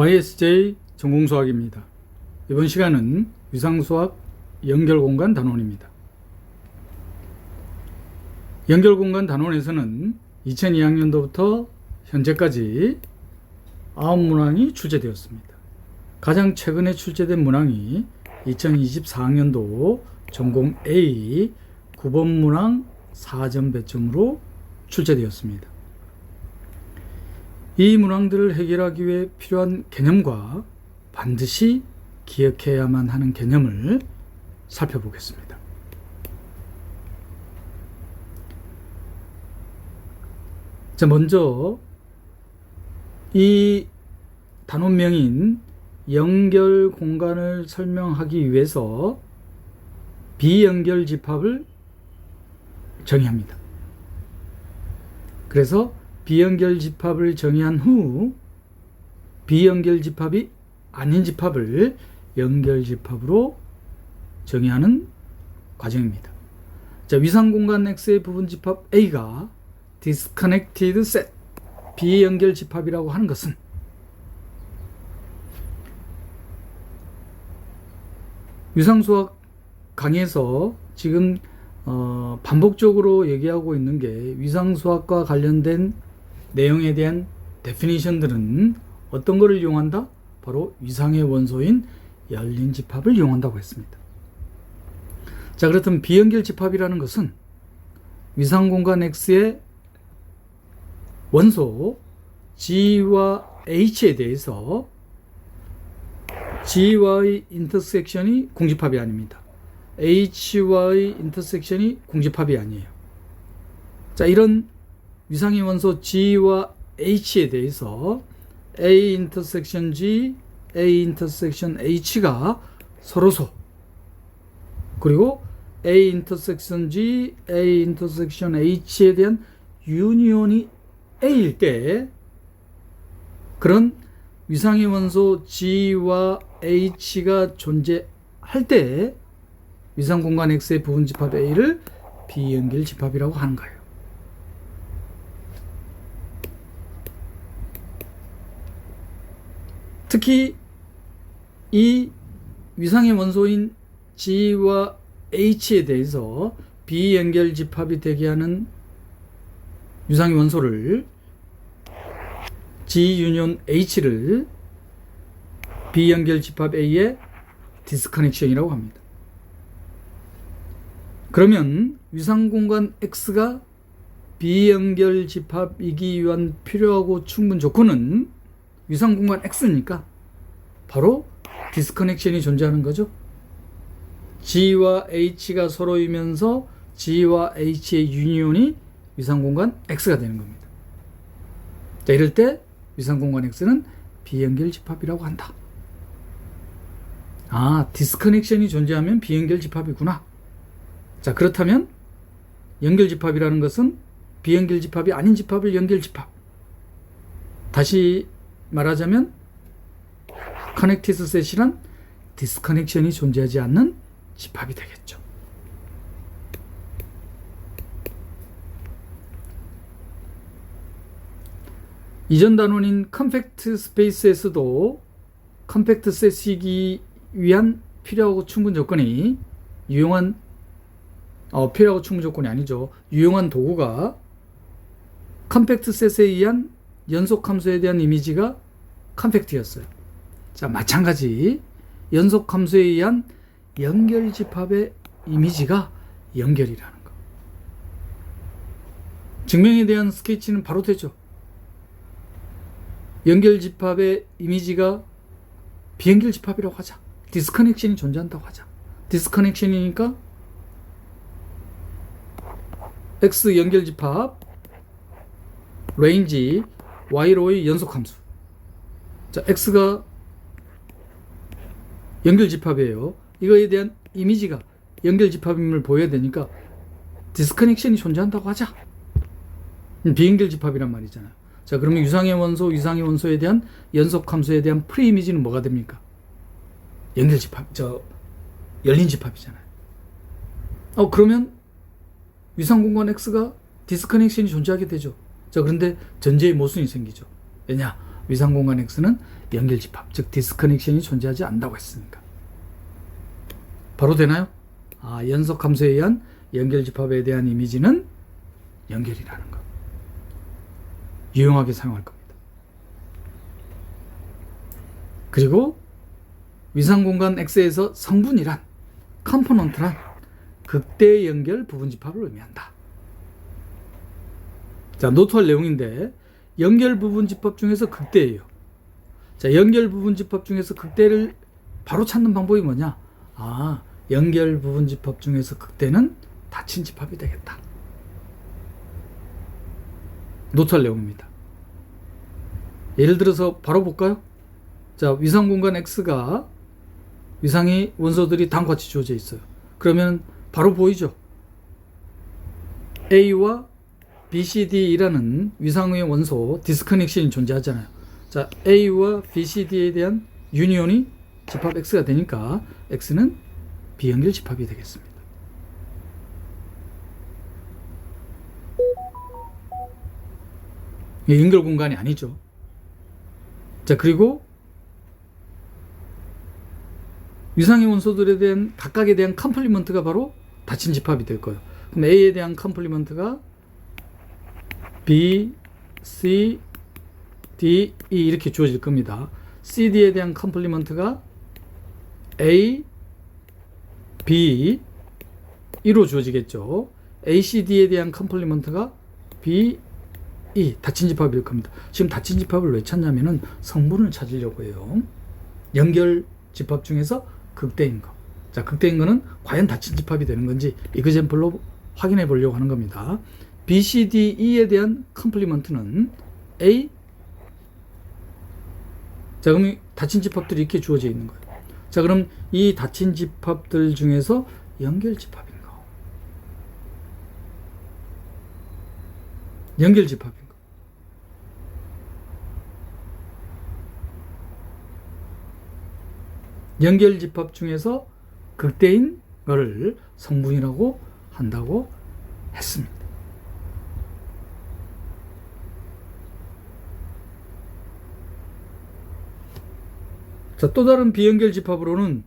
YSJ 전공수학입니다. 이번 시간은 위상수학 연결공간 단원입니다. 연결공간 단원에서는 2002학년도부터 현재까지 9문항이 출제되었습니다. 가장 최근에 출제된 문항이 2024학년도 전공 A 9번 문항 4점 배점으로 출제되었습니다. 이 문항들을 해결하기 위해 필요한 개념과 반드시 기억해야만 하는 개념을 살펴보겠습니다. 자, 먼저 이 단원명인 연결 공간을 설명하기 위해서 비연결 집합을 정의합니다. 그래서 비연결 집합을 정의한 후 비연결 집합이 아닌 집합을 연결 집합으로 정의하는 과정입니다. 자, 위상공간 X의 부분 집합 A가 disconnected set 비연결 집합이라고 하는 것은 위상수학 강의에서 지금 반복적으로 얘기하고 있는 게 위상수학과 관련된 내용에 대한 데피니션들은 어떤 것을 이용한다? 바로 위상의 원소인 열린 집합을 이용한다고 했습니다. 자, 그렇다면 비연결 집합이라는 것은 위상공간 X의 원소 G와 H에 대해서 G와의 인터섹션이 공집합이 아닙니다. H와의 인터섹션이 공집합이 아니에요. 자, 이런 위상의 원소 G와 H에 대해서 A 인터섹션 G, A 인터섹션 H가 서로소, 그리고 A 인터섹션 G, A 인터섹션 H에 대한 유니온이 A일 때, 그런 위상의 원소 G와 H가 존재할 때 위상공간 X의 부분 집합 A를 비연결 집합이라고 하는 거예요. 특히 이 위상의 원소인 G와 H에 대해서 비연결 집합이 되게 하는 위상의 원소를 G 유니온 H를 비연결 집합 A의 디스커넥션이라고 합니다. 그러면 위상공간 X가 비연결 집합이기 위한 필요하고 충분 조건은 위상공간 X니까 바로 디스커넥션이 존재하는 거죠. G와 H가 서로이면서 G와 H의 유니온이 위상공간 X가 되는 겁니다. 자, 이럴 때 위상공간 X는 비연결 집합이라고 한다. 아, 디스커넥션이 존재하면 비연결 집합이구나. 자, 그렇다면 연결 집합이라는 것은 비연결 집합이 아닌 집합을 연결 집합. 다시 말하자면 커넥티드 셋이란 디스커넥션이 존재하지 않는 집합이 되겠죠. 이전 단원인 컴팩트 스페이스에서도 컴팩트 셋이기 위한 필요하고 충분 조건이 필요하고 충분 조건이 아니죠. 유용한 도구가 컴팩트 셋에 의한 연속 함수에 대한 이미지가 컴팩트였어요. 자, 마찬가지 연속 함수에 의한 연결 집합의 이미지가 연결이라는 거. 증명에 대한 스케치는 바로 되죠. 연결 집합의 이미지가 비연결 집합이라고 하자. 디스커넥션이 존재한다고 하자. 디스커넥션이니까 X 연결 집합 레인지 Y로의 연속함수. 자, X가 연결 집합이에요. 이거에 대한 이미지가 연결 집합임을 보여야 되니까 디스커넥션이 존재한다고 하자. 비연결 집합이란 말이잖아요. 자, 그러면 위상의 원소에 대한 연속함수에 대한 프리이미지는 뭐가 됩니까? 연결 집합, 열린 집합이잖아요. 그러면 위상공간 X가 디스커넥션이 존재하게 되죠. 자, 그런데 전제의 모순이 생기죠. 왜냐? 위상공간 X는 연결집합, 즉 디스커넥션이 존재하지 않는다고 했으니까. 바로 되나요? 연속함수에 의한 연결집합에 대한 이미지는 연결이라는 것. 유용하게 사용할 겁니다. 그리고 위상공간 X에서 성분이란, 컴포넌트란 극대 연결 부분집합을 의미한다. 자, 노트할 내용인데 연결 부분집합 중에서 극대예요. 자, 연결 부분집합 중에서 극대를 바로 찾는 방법이 뭐냐? 연결 부분집합 중에서 극대는 닫힌 집합이 되겠다. 노트할 내용입니다. 예를 들어서 바로 볼까요? 자, 위상공간 X가 위상의 원소들이 다음과 같이 주어져 있어요. 그러면 바로 보이죠? A와 BCD라는 위상의 원소 디스커넥션이 존재하잖아요. 자, A와 BCD에 대한 유니온이 집합 X가 되니까 X는 비연결 집합이 되겠습니다. 연결 공간이 아니죠. 자, 그리고 위상의 원소들에 대한 각각에 대한 컴플리먼트가 바로 닫힌 집합이 될 거예요. 그럼 A에 대한 컴플리먼트가 B, C, D, E 이렇게 주어질 겁니다. CD에 대한 컴플리먼트가 A, B, E로 주어지겠죠. ACD에 대한 컴플리먼트가 B, E, 닫힌 집합일 겁니다. 지금 닫힌 집합을 왜 찾냐면은 성분을 찾으려고 해요. 연결 집합 중에서 극대인 거. 자, 극대인 거는 과연 닫힌 집합이 되는 건지 이그젠플로 확인해 보려고 하는 겁니다. B, C, D, E에 대한 컴플리먼트는 A. 자, 그럼 닫힌 집합들이 이렇게 주어져 있는 거예요. 자, 그럼 이 닫힌 집합들 중에서 연결 집합인 거. 연결 집합인 거. 연결 집합 중에서 극대인 거를 성분이라고 한다고 했습니다. 자, 또 다른 비연결 집합으로는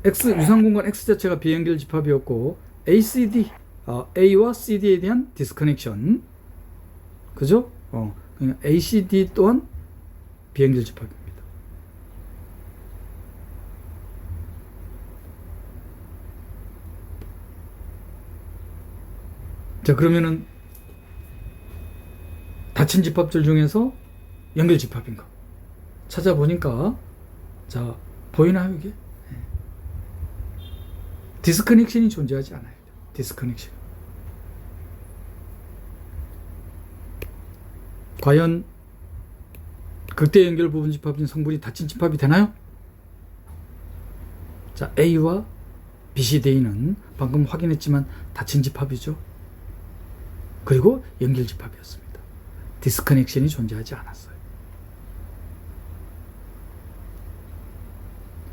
X, 위상공간 X 자체가 비연결 집합이었고 ACD, A와 CD에 대한 디스커넥션, 그죠? ACD 또한 비연결 집합입니다. 자, 그러면은 닫힌 집합들 중에서 연결 집합인 거 찾아보니까, 자, 보이나요 이게? 디스커넥션이 존재하지 않아요. 디스커넥션. 과연 극대 연결 부분 집합인 성분이 닫힌 집합이 되나요? 자, A와 BCD는 방금 확인했지만 닫힌 집합이죠. 그리고 연결 집합이었습니다. 디스커넥션이 존재하지 않았어요.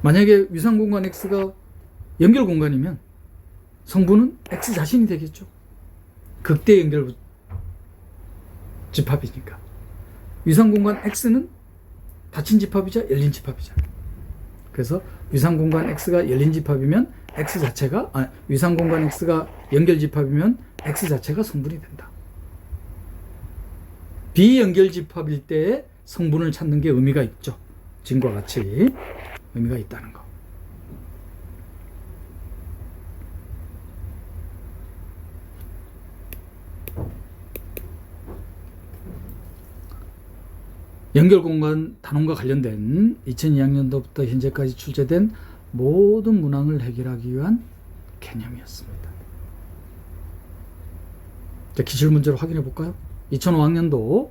만약에 위상공간 X가 연결 공간이면 성분은 X 자신이 되겠죠. 극대 연결 집합이니까. 위상공간 X는 닫힌 집합이자 열린 집합이잖아요. 그래서 위상공간 X가 열린 집합이면 X 자체가, 위상공간 X가 연결 집합이면 X 자체가 성분이 된다. 비연결 집합일 때의 성분을 찾는 게 의미가 있죠. 지금과 같이 의미가 있다는 거. 연결공간 단원과 관련된 2002학년도부터 현재까지 출제된 모든 문항을 해결하기 위한 개념이었습니다. 자, 기출문제로 확인해 볼까요? 2005학년도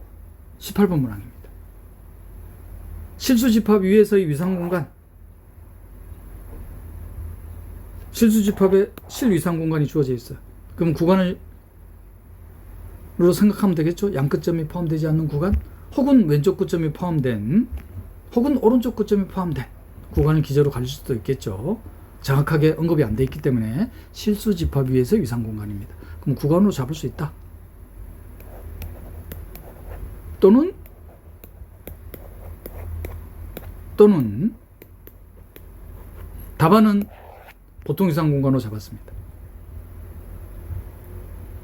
18번 문항입니다. 실수집합 위에서의 위상공간, 실수집합에 실위상공간이 주어져 있어요. 그럼 구간으로 생각하면 되겠죠? 양끝점이 포함되지 않는 구간, 혹은 왼쪽 끝점이 포함된, 혹은 오른쪽 끝점이 포함된 구간을 기저로 가질 수도 있겠죠. 정확하게 언급이 안 돼 있기 때문에 실수집합 위에서 위상공간입니다. 그럼 구간으로 잡을 수 있다. 또는 또는 답안은 보통 이상 공간으로 잡았습니다.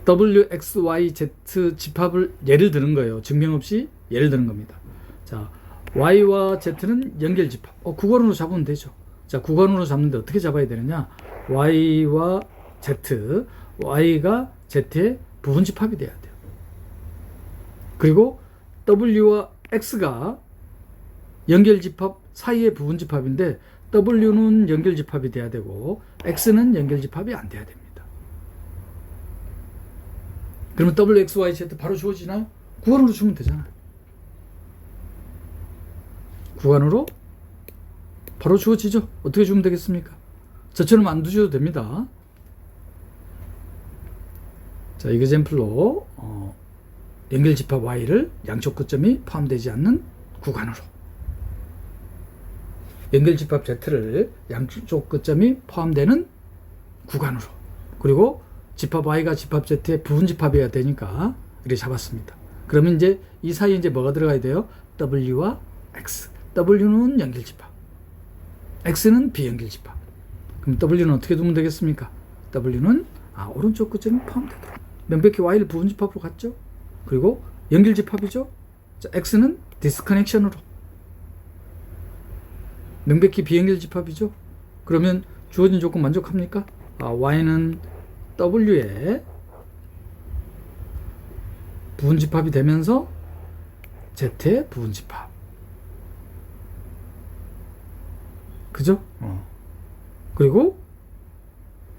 W, X, Y, Z 집합을 예를 드는 거예요. 증명 없이 예를 드는 겁니다. 자, Y와 Z는 연결 집합. 구간으로 잡으면 되죠. 자, 구간으로 잡는데 어떻게 잡아야 되느냐? Y와 Z, Y가 Z의 부분 집합이 돼야 돼요. 그리고 W와 X가 연결 집합 사이의 부분 집합인데 W는 연결 집합이 돼야 되고 X는 연결 집합이 안 돼야 됩니다. 그러면 W, X, Y, Z 바로 주어지나요? 구간으로 주면 되잖아요. 구간으로 바로 주어지죠. 어떻게 주면 되겠습니까? 저처럼 안 두셔도 됩니다. 자, 이그젬플로 연결 집합 Y를 양쪽 끝점이 포함되지 않는 구간으로, 연결 집합 Z를 양쪽 끝점이 포함되는 구간으로, 그리고 집합 Y가 집합 Z의 부분 집합이어야 되니까 이렇게 잡았습니다. 그러면 이제 이 사이에 이제 뭐가 들어가야 돼요? W와 X. W는 연결 집합, X는 비연결 집합. 그럼 W는 어떻게 두면 되겠습니까? W는 오른쪽 끝점이 포함되도록. 명백히 Y를 부분 집합으로 갔죠. 그리고 연결 집합이죠. 자, X는 디스커넥션으로. 명백히 비연결 집합이죠. 그러면 주어진 조건 만족합니까? Y는 W의 부분 집합이 되면서 Z의 부분 집합. 그죠? 그리고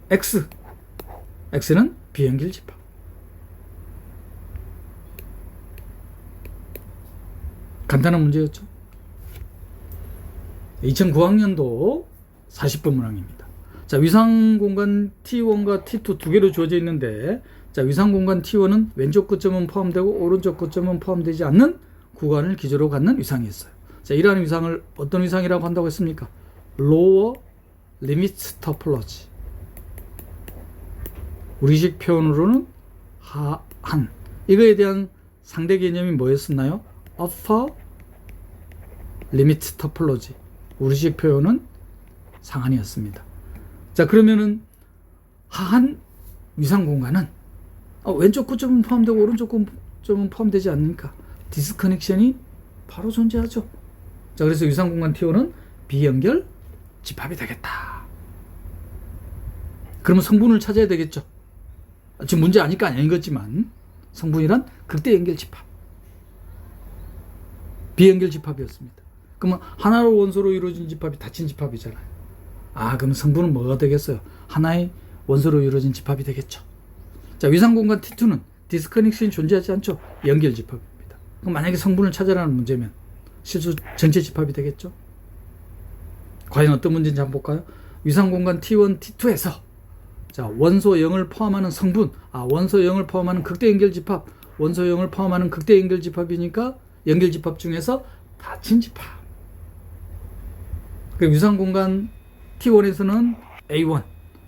X는 비연결 집합. 간단한 문제였죠. 2009학년도 40번 문항입니다. 자, 위상 공간 T1과 T2 두 개로 주어져 있는데, 자, 위상 공간 T1은 왼쪽 끝점은 포함되고 오른쪽 끝점은 포함되지 않는 구간을 기조로 갖는 위상이었어요. 자, 이러한 위상을 어떤 위상이라고 한다고 했습니까? Lower Limit Topology. 우리식 표현으로는 하한. 이거에 대한 상대 개념이 뭐였었나요? Upper Limit Topology. 우리식 표현은 상한이었습니다. 자, 그러면은 하한 위상 공간은 왼쪽 끝점은 포함되고 오른쪽 끝점은 포함되지 않으니까 디스커넥션이 바로 존재하죠. 자, 그래서 위상 공간 T1은 비연결 집합이 되겠다. 그러면 성분을 찾아야 되겠죠. 지금 문제 아니까 아닌 거지만 성분이란 극대 연결 집합, 비연결 집합이었습니다. 그러면 하나로 원소로 이루어진 집합이 닫힌 집합이잖아요. 그럼 성분은 뭐가 되겠어요? 하나의 원소로 이루어진 집합이 되겠죠. 자, 위상 공간 T2는 디스커넥션이 존재하지 않죠. 연결 집합입니다. 그럼 만약에 성분을 찾아라는 문제면 실수 전체 집합이 되겠죠. 과연 어떤 문제인지 한번 볼까요? 위상 공간 T1, T2에서 자, 원소 0을 포함하는 성분, 원소 0을 포함하는 극대 연결 집합, 원소 0을 포함하는 극대 연결 집합이니까 연결 집합 중에서 닫힌 집합. 그 위상 공간 T1에서는 A1,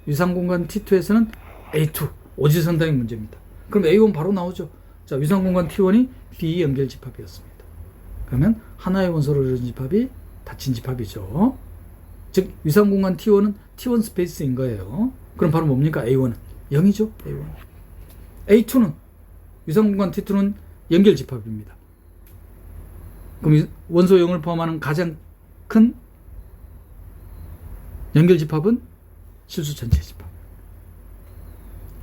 위상 공간 T2에서는 A2, 오지선다의 문제입니다. 그럼 A1 바로 나오죠. 자, 위상 공간 T1이 비연결 집합이었습니다. 그러면 하나의 원소로 이루어진 집합이 닫힌 집합이죠. 즉 위상 공간 T1은 T1 스페이스인 거예요. 그럼 바로 뭡니까? A1은 0이죠. A1. A2는 위상 공간 T2는 연결 집합입니다. 그럼 원소 0을 포함하는 가장 큰 연결 집합은 실수 전체 집합.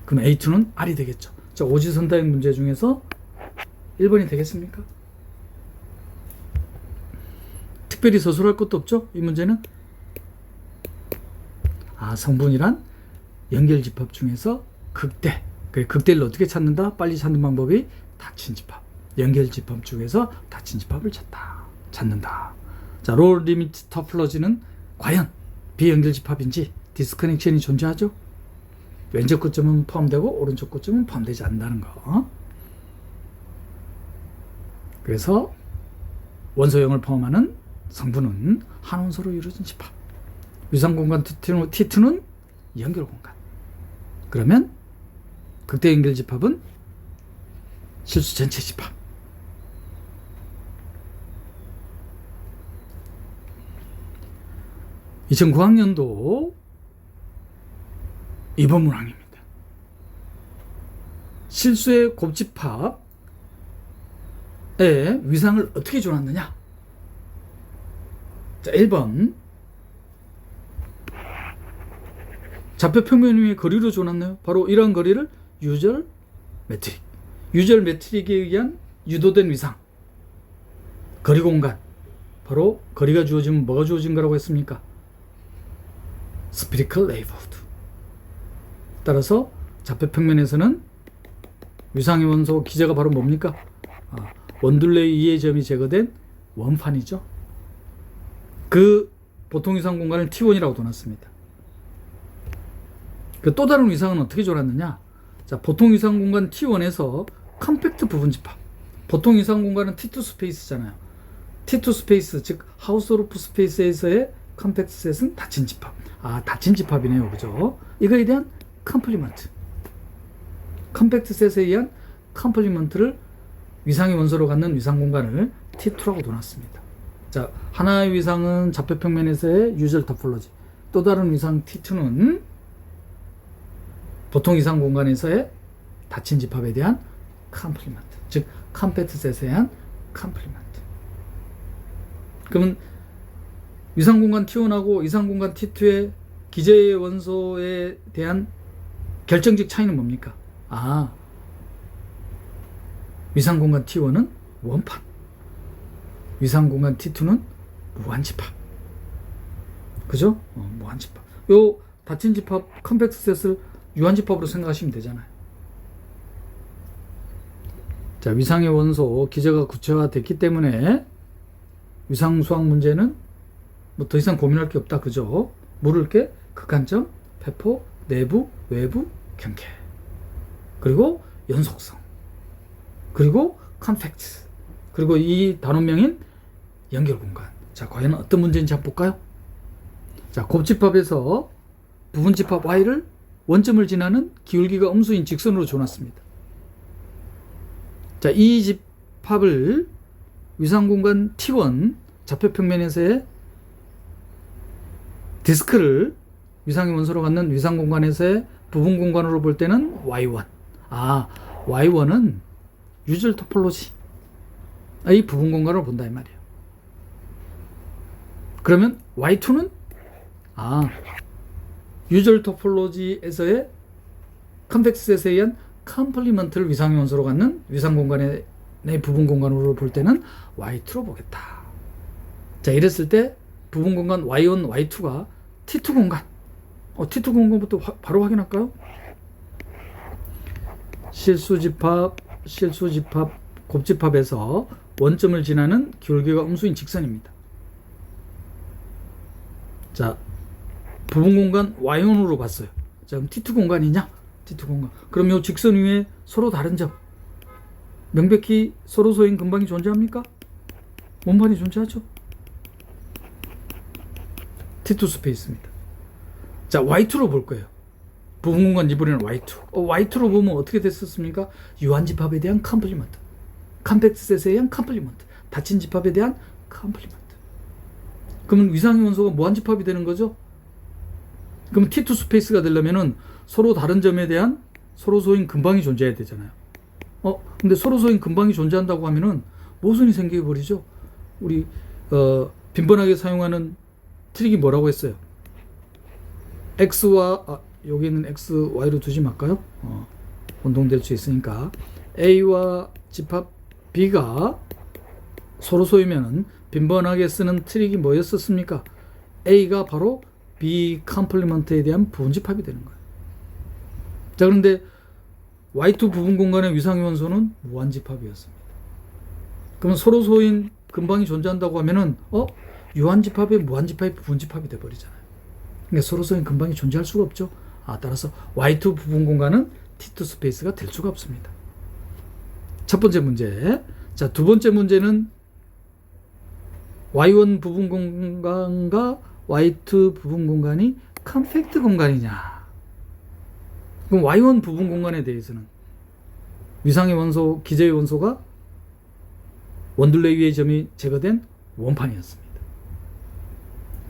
그럼 A2는 R이 되겠죠. 자, 오지선다형 문제 중에서 1번이 되겠습니까? 특별히 서술할 것도 없죠. 이 문제는 성분이란 연결 집합 중에서 극대. 극대를 어떻게 찾는다? 빨리 찾는 방법이 닫힌 집합. 연결 집합 중에서 닫힌 집합을 찾는다. 자, 로우 리미트 토폴로지는 과연 비연결 집합인지 디스커넥션이 존재하죠? 왼쪽 끝점은 포함되고 오른쪽 끝점은 포함되지 않는다는 거. 그래서 원소형을 포함하는 성분은 한 원소로 이루어진 집합. 위상 공간 T2는 연결 공간. 그러면 극대 연결 집합은 실수 전체 집합. 2009학년도 2번 문항입니다. 실수의 곱집합의 위상을 어떻게 줘놨느냐? 자, 1번 좌표 평면 위에 거리로 줘놨나요? 바로 이러한 거리를 유절 매트릭. 유절 매트릭에 의한 유도된 위상. 거리 공간. 바로 거리가 주어지면 뭐가 주어진 거라고 했습니까? 스피리컬 레이아웃. 따라서 좌표 평면에서는 위상의 원소 기제가 바로 뭡니까? 원둘레의 이의 점이 제거된 원판이죠. 그 보통 위상 공간을 T1이라고 둬놨습니다. 그 또 다른 위상은 어떻게 줘놨느냐? 자, 보통 위상 공간 T1에서 컴팩트 부분 집합. 보통 위상 공간은 T2 스페이스잖아요. T2 스페이스, 즉 하우스 오브 스페이스에서의 컴팩트 셋은 닫힌 집합. 닫힌 집합이네요. 그죠? 이거에 대한 컴플리먼트. 컴팩트 셋에 의한 컴플리먼트를 위상의 원소로 갖는 위상 공간을 T2라고 둬놨습니다. 자, 하나의 위상은 좌표 평면에서의 유절 토폴로지. 또 다른 위상 T2는 보통 위상 공간에서의 닫힌 집합에 대한 컴플리먼트. 즉, 컴팩트 셋에 의한 컴플리먼트. 그러면 위상 공간 T1하고 위상 공간 T2의 기제의 원소에 대한 결정적 차이는 뭡니까? 위상 공간 T1은 원판, 위상 공간 T2는 무한집합. 그죠? 무한집합. 요 닫힌 집합 컴팩트 셋을 유한집합으로 생각하시면 되잖아요. 자, 위상의 원소 기제가 구체화됐기 때문에 위상 수학 문제는 뭐 더 이상 고민할 게 없다. 그죠? 물을 게 극한점, 배포, 내부, 외부, 경계. 그리고 연속성. 그리고 컴팩트. 그리고 이 단원명인 연결 공간. 자, 과연 어떤 문제인지 한번 볼까요? 자, 곱집합에서 부분집합 Y를 원점을 지나는 기울기가 음수인 직선으로 줘놨습니다. 자, 이 집합을 위상 공간 T1 좌표 평면에서의 디스크를 위상의 원소로 갖는 위상 공간에서의 부분 공간으로 볼 때는 Y1. Y1은 유절 토폴로지. 이 부분 공간으로 본다 이 말이에요. 그러면 Y2는 유절 토폴로지에서의 컴팩트 셋에 의한 컴플리먼트를 위상의 원소로 갖는 위상 공간의 부분 공간으로 볼 때는 Y2로 보겠다. 자, 이랬을 때 부분 공간 Y1, Y2가 T2 공간. T2 공간부터 바로 확인할까요? 실수집합, 곱집합에서 원점을 지나는 기울기가 음수인 직선입니다. 자, 부분 공간 Y1으로 봤어요. 자, 그럼 T2 공간이냐? T2 공간. 그럼 이 직선 위에 서로 다른 점. 명백히 서로 소인 근방이 존재합니까? 원판이 존재하죠. T2 스페이스입니다. 자, Y2로 볼 거예요. 부분 공간 이번에는 Y2. Y2로 보면 어떻게 됐었습니까? 유한집합에 대한 컴플리먼트. 컴팩트 셋에 의한 컴플리먼트. 닫힌 집합에 대한 컴플리먼트. 그러면 위상의 원소가 무한집합이 되는 거죠? 그럼 T2 스페이스가 되려면은 서로 다른 점에 대한 서로 소인 근방이 존재해야 되잖아요. 근데 서로 소인 근방이 존재한다고 하면은 모순이 생겨버리죠. 우리 빈번하게 사용하는 트릭이 뭐라고 했어요? X와 여기는 X, Y로 두지 말까요? 혼동될 수 있으니까 A와 집합 B가 서로 소이면은 빈번하게 쓰는 트릭이 뭐였었습니까? A가 바로 B 컴플리먼트에 대한 부분집합이 되는 거예요. 자, 그런데 Y2 부분 공간의 위상의 원소는 무한집합이었습니다. 그러면 서로 소인 근방이 존재한다고 하면은 유한집합에 무한집합이 부분집합이 돼버리잖아요. 그러니까 서로 소인 근방이 존재할 수가 없죠. 따라서 Y2 부분 공간은 T2 스페이스가 될 수가 없습니다. 첫 번째 문제. 자, 두 번째 문제는 Y1 부분 공간과 Y2 부분 공간이 컴팩트 공간이냐. 그럼 Y1 부분 공간에 대해서는 위상의 원소, 기제의 원소가 원둘레 위의 점이 제거된 원판이었습니다.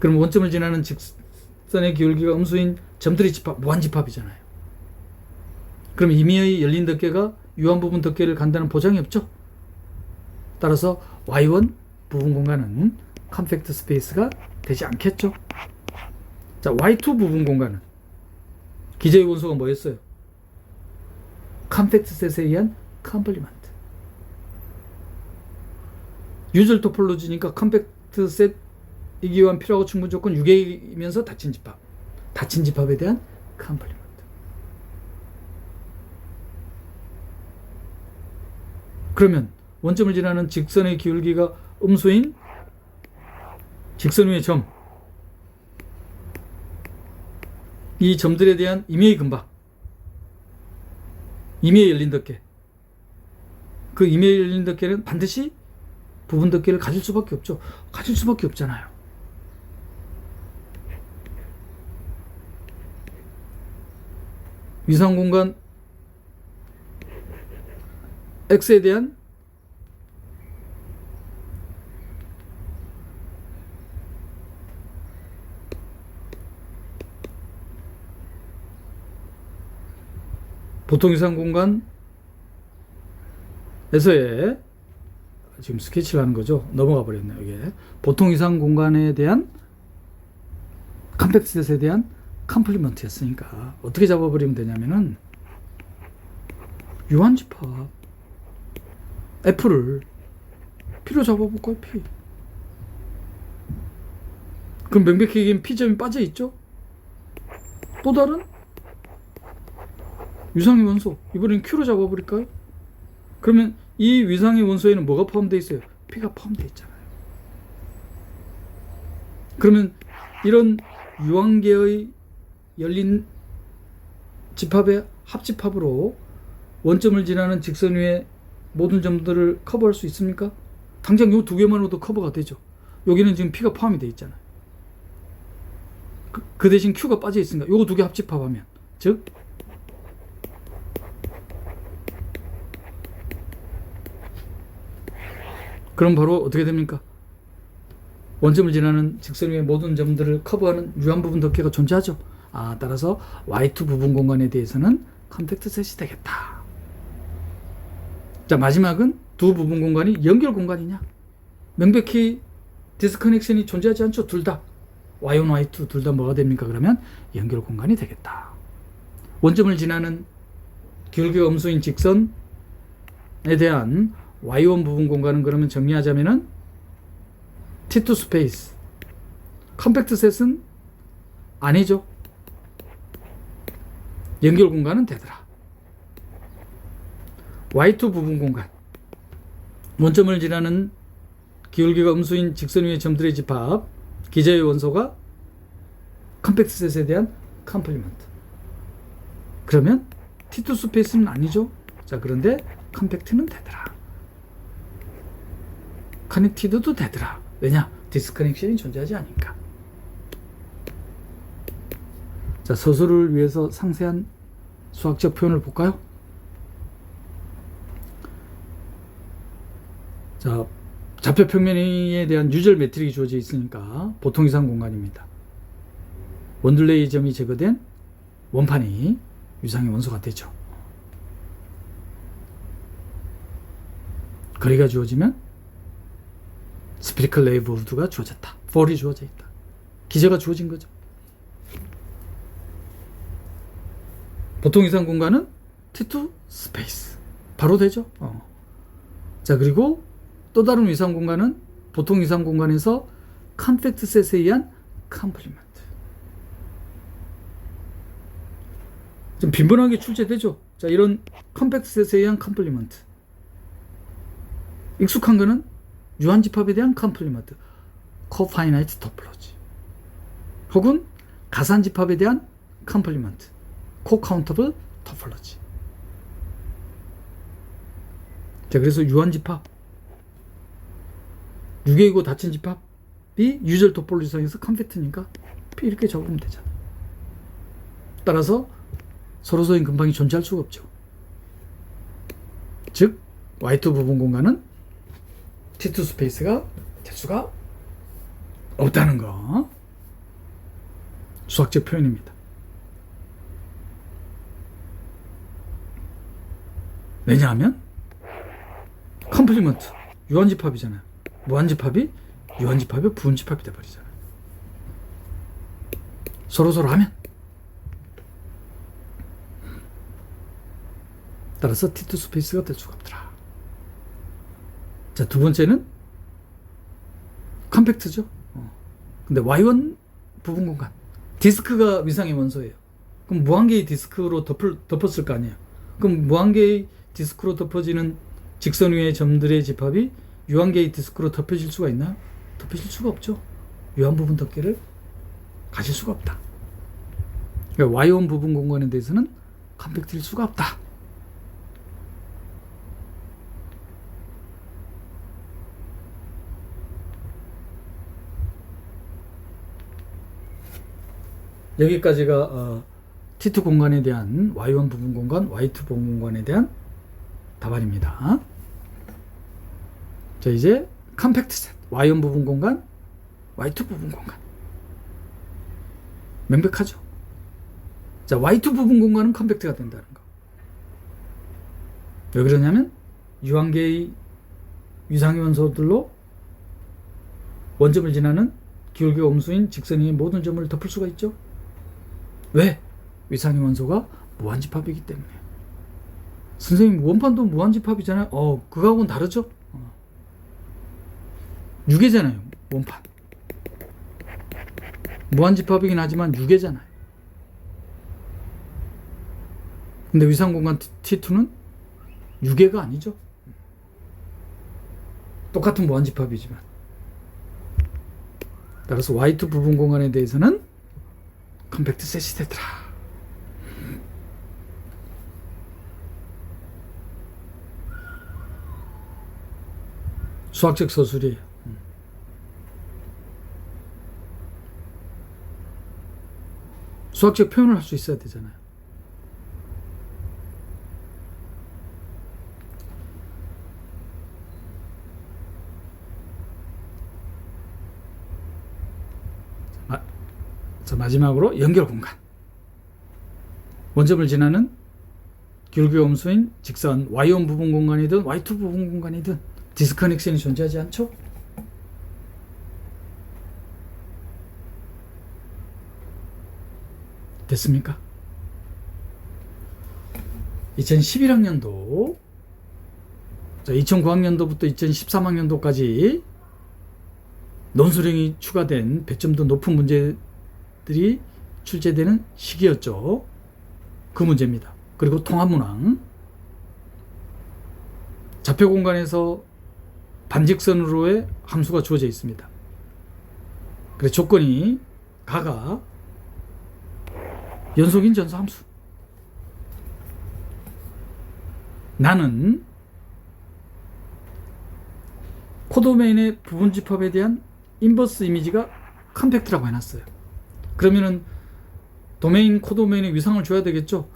그럼 원점을 지나는 직선의 기울기가 음수인 점들의 집합, 무한집합이잖아요. 그럼 임의의 열린 덮개가 유한 부분 덮개를 간다는 보장이 없죠. 따라서 Y1 부분 공간은 컴팩트 스페이스가 되지 않겠죠. 자, Y2 부분 공간은 기저의 원소가 뭐였어요? 컴팩트 셋에 의한 컴플리먼트. 유절 토폴로지니까 컴팩트 셋이기 위한 필요하고 충분 조건 6A이면서 닫힌 집합. 닫힌 집합에 대한 컴플리먼트. 그러면 원점을 지나는 직선의 기울기가 음수인 직선 위의 점, 이 점들에 대한 임의의 근박, 임의의 열린 덮개, 그 임의의 열린 덮개는 반드시 부분 덮개를 가질 수밖에 없죠. 가질 수밖에 없잖아요. 위상 공간 X에 대한 보통 위상 공간에서의 지금 스케치를 하는 거죠. 넘어가 버렸네요. 이게 보통 위상 공간에 대한 컴팩트 셋에 대한 컴플리먼트였으니까 어떻게 잡아버리면 되냐면은 유한집합 F를 P로 잡아볼까요? P. 그럼 명백히 얘기하면 P점이 빠져있죠? 또 다른 위상의 원소, 이번엔 Q로 잡아버릴까요? 그러면 이 위상의 원소에는 뭐가 포함되어 있어요? P가 포함되어 있잖아요. 그러면 이런 유한계의 열린 집합의 합집합으로 원점을 지나는 직선 위의 모든 점들을 커버할 수 있습니까? 당장 이 두 개만으로도 커버가 되죠. 여기는 지금 P가 포함이 되어 있잖아요. 그 대신 Q가 빠져 있으니까 요거 두 개 합집합하면, 즉 그럼 바로 어떻게 됩니까? 원점을 지나는 직선 위의 모든 점들을 커버하는 유한 부분 덮개가 존재하죠. 따라서 Y2 부분 공간에 대해서는 컴팩트 셋이 되겠다. 자, 마지막은 두 부분 공간이 연결 공간이냐? 명백히 디스커넥션이 존재하지 않죠. 둘 다 Y1, Y2 둘 다 뭐가 됩니까? 그러면 연결 공간이 되겠다. 원점을 지나는 기울기가 음수인 직선에 대한 Y1 부분 공간은 그러면 정리하자면은 T2 스페이스, 컴팩트 셋은 아니죠. 연결 공간은 되더라. Y2 부분 공간, 원점을 지나는 기울기가 음수인 직선 위의 점들의 집합, 기저의 원소가 컴팩트 셋에 대한 컴플리먼트. 그러면 T2 스페이스는 아니죠. 자, 그런데 컴팩트는 되더라. 커넥티드도 되더라. 왜냐? 디스커넥션이 존재하지 않으니까. 자, 서술을 위해서 상세한 수학적 표현을 볼까요? 자, 좌표 평면에 대한 유절 매트릭이 주어져 있으니까 보통 이상 공간입니다. 원둘레의 점이 제거된 원판이 위상의 원소가 되죠. 거리가 주어지면 스피리컬 레이브우드가 주어졌다. 볼이 주어져 있다. 기저가 주어진 거죠. 보통 이상 공간은 T2 스페이스. 바로 되죠. 자, 그리고 또 다른 위상 공간은 보통 위상 공간에서 컴팩트 셋에 의한 컴플리먼트. 좀 빈번하게 출제되죠. 자, 이런 컴팩트 셋에 의한 컴플리먼트. 익숙한 거는 유한집합에 대한 컴플리먼트, 코파이나이트 토폴로지, 혹은 가산집합에 대한 컴플리먼트, 코카운터블 토폴로지. 자, 그래서 유한집합, 유계이고 닫힌 집합이 유절 토폴로지상에서 컴팩트니까 P 이렇게 적으면 되잖아. 따라서 서로서인 근방이 존재할 수가 없죠. 즉 Y2 부분 공간은 T2 스페이스가 될 수가 없다는 거. 수학적 표현입니다. 왜냐하면 컴플리먼트, 유한집합이잖아요. 무한집합이 유한집합이 부분집합이 돼버리잖아요. 서로 하면. 따라서 T2 스페이스가 될 수가 없더라. 자, 두 번째는 컴팩트죠. 근데 Y1 부분 공간. 디스크가 위상의 원소예요. 그럼 무한개의 디스크로 덮었을 거 아니에요. 그럼 무한개의 디스크로 덮어지는 직선 위의 점들의 집합이 유한개의 디스크로 덮여질 수가 있나요? 덮여질 수가 없죠. 유한 부분 덮개를 가질 수가 없다. 그러니까 Y1 부분 공간에 대해서는 컴팩트일 수가 없다. 여기까지가 T2 공간에 대한 Y1 부분 공간, Y2 부분 공간에 대한 답안입니다. 자, 이제 컴팩트 셋, Y1 부분 공간, Y2 부분 공간. 명백하죠? 자, Y2 부분 공간은 컴팩트가 된다는 거. 왜 그러냐면 유한계의 위상의 원소들로 원점을 지나는 기울기 엄수인 직선의 모든 점을 덮을 수가 있죠. 왜? 위상의 원소가 무한집합이기 때문에. 선생님, 원판도 무한집합이잖아요. 그거하고는 다르죠? 유계잖아요, 원판. 무한집합이긴 하지만 유계잖아요. 근데 위상공간 T2는 유계가 아니죠. 똑같은 무한집합이지만. 따라서 Y2 부분 공간에 대해서는 컴팩트 셋이 되더라. 수학적 서술이에요. 수학적 표현을 할 수 있어야 되잖아요. 자, 마지막으로 연결 공간. 원점을 지나는 기울기 엄수인 직선 Y1 부분 공간이든 Y2 부분 공간이든 디스커넥션이 존재하지 않죠? 됐습니까? 2011학년도, 자, 2009학년도부터 2013학년도까지 논술형이 추가된 배점도 높은 문제들이 출제되는 시기였죠. 그 문제입니다. 그리고 통합문항. 좌표 공간에서 반직선으로의 함수가 주어져 있습니다. 그래서 조건이 가가 연속인 전소함수. 나는 코도메인의 부분집합에 대한 인버스 이미지가 컴팩트라고 해놨어요. 그러면은 도메인, 코도메인의 위상을 줘야 되겠죠.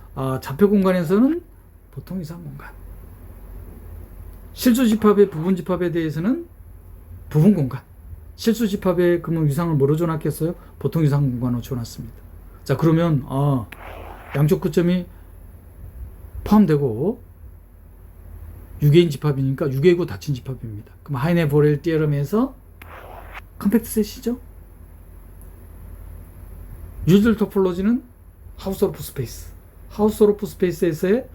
좌표 공간에서는 보통 위상 공간. 실수집합의 부분집합에 대해서는 부분 공간. 실수집합의 그러면 위상을 뭐로 줘놨겠어요? 보통 위상 공간으로 줘놨습니다. 자, 그러면 양쪽 끝점이 포함되고 유계인 집합이니까 유계이고 닫힌 집합입니다. 그럼 하이네-보렐 티어럼에서 컴팩트 셋이죠. 유즐 토폴로지는 하우스오르프 스페이스. 하우스오르프 스페이스에서의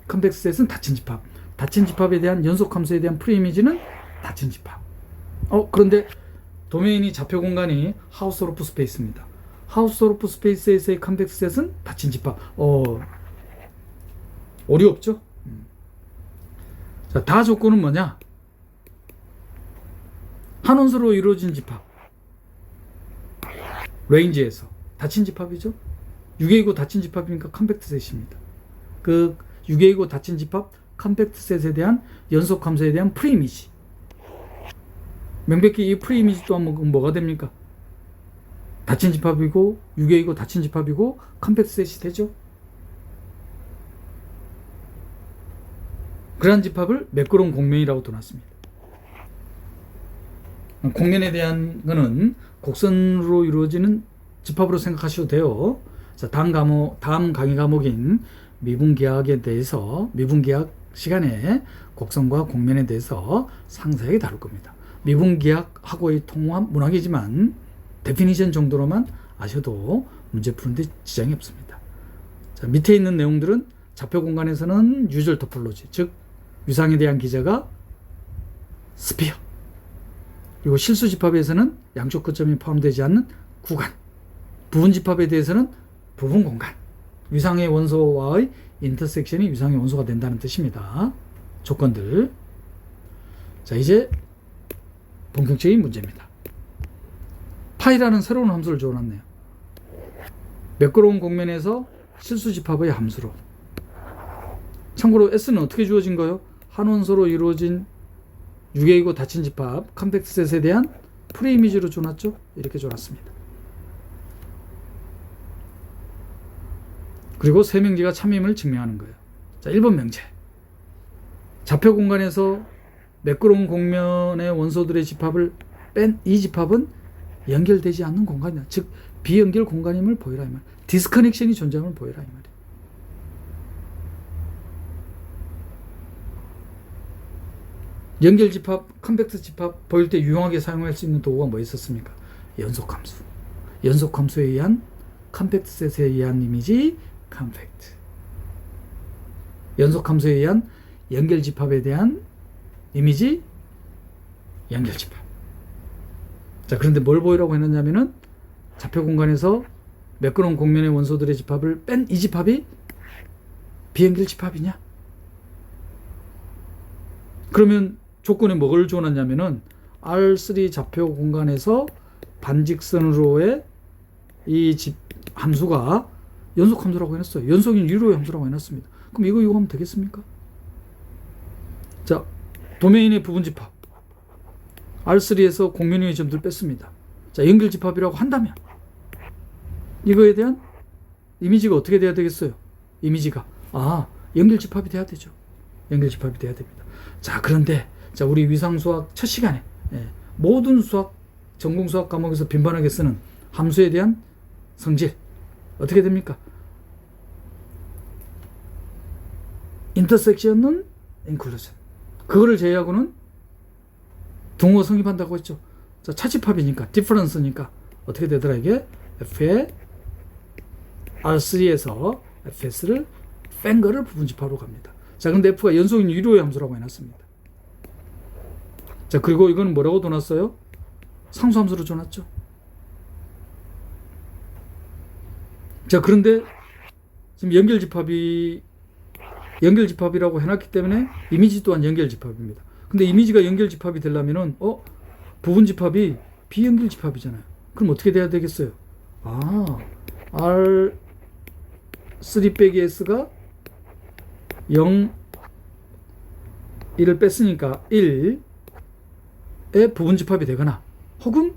컴팩트 셋은 닫힌 집합. 닫힌 집합에 대한 연속 함수에 대한 프리이미지는 닫힌 집합. 그런데 도메인이 좌표 공간이 하우스오르프 스페이스입니다. 하우스오르프 스페이스에서의 컴팩트 셋은 닫힌 집합. 오류 없죠? 자, 다 조건은 뭐냐? 한 원소로 이루어진 집합. 레인지에서 닫힌 집합이죠. 유계이고 닫힌 집합이니까 컴팩트 셋입니다. 그 유계이고 닫힌 집합 컴팩트 셋에 대한 연속 함수에 대한 프리이미지. 명백히 이 프리이미지 또한 뭐가 됩니까? 닫힌 집합이고 유계이고 닫힌 집합이고 컴팩트 셋이 되죠. 그러한 집합을 매끄러운 곡면이라고 둬놨습니다. 곡면에 대한 거는 곡선으로 이루어지는 집합으로 생각하셔도 돼요. 자, 다음 강의 과목인 미분계약에 대해서, 미분계약 시간에 곡선과 곡면에 대해서 상세하게 다룰 겁니다. 미분계약하고의 통합 문항이지만 데피니션 정도로만 아셔도 문제 푸는데 지장이 없습니다. 자, 밑에 있는 내용들은 좌표 공간에서는 유절 토폴로지, 즉 위상에 대한 기저가 스피어, 그리고 실수 집합에서는 양쪽 끝점이 포함되지 않는 구간, 부분 집합에 대해서는 부분 공간, 위상의 원소와의 인터섹션이 위상의 원소가 된다는 뜻입니다. 조건들. 자, 이제 본격적인 문제입니다. 파이라는 새로운 함수를 주어놨네요. 매끄러운 곡면에서 실수 집합의 함수로. 참고로 S는 어떻게 주어진 거예요? 한 원소로 이루어진 유계이고 닫힌 집합 컴팩트셋에 대한 프레이미지로 줘놨죠? 이렇게 줘놨습니다. 그리고 세 명제가 참임을 증명하는 거예요. 자, 1번 명제. 좌표 공간에서 매끄러운 곡면의 원소들의 집합을 뺀 이 집합은 연결되지 않는 공간이다. 즉 비연결 공간임을 보이라 이 말. 디스커넥션이 존재함을 보이라 이 말이에요. 연결 집합, 컴팩트 집합 보일 때 유용하게 사용할 수 있는 도구가 뭐 있었습니까? 연속함수. 연속함수에 의한 컴팩트 셋에 의한 이미지 컴팩트. 연속함수에 의한 연결 집합에 대한 이미지 연결 집합. 자, 그런데 뭘 보이라고 했느냐면은 좌표 공간에서 매끄러운 곡면의 원소들의 집합을 뺀 이 집합이 비연결 집합이냐? 그러면 조건에 뭘 주어놨냐면은 R3 좌표 공간에서 반직선으로의 이 함수가 연속 함수라고 해놨어요. 연속인 유로의 함수라고 해놨습니다. 그럼 이거 하면 되겠습니까? 자, 도메인의 부분 집합 R3에서 곡면 위의 점들을 뺐습니다. 자, 연결 집합이라고 한다면 이거에 대한 이미지가 어떻게 돼야 되겠어요? 이미지가 연결 집합이 돼야 되죠. 연결 집합이 돼야 됩니다. 자, 그런데 자, 우리 위상수학 첫 시간에 모든 수학 전공 수학 과목에서 빈번하게 쓰는 함수에 대한 성질 어떻게 됩니까? 인터섹션은 인클루전. 그거를 제외하고는 동호 성립한다고 했죠. 자, 차집합이니까 디퍼런스니까 어떻게 되더라 이게? F의 R3에서 Fs를 뺀 거를 부분집합으로 갑니다. 자, 근데 F가 연속인 유료의 함수라고 해놨습니다. 자, 그리고 이거는 뭐라고 둬놨어요? 상수함수로 줘놨죠. 자, 그런데 지금 연결집합이라고 해놨기 때문에 이미지 또한 연결집합입니다. 근데 이미지가 연결집합이 되려면은 부분집합이 비연결집합이잖아요. 그럼 어떻게 돼야 되겠어요? R3 빼기 S가 0 1을 뺐으니까 1의 부분집합이 되거나 혹은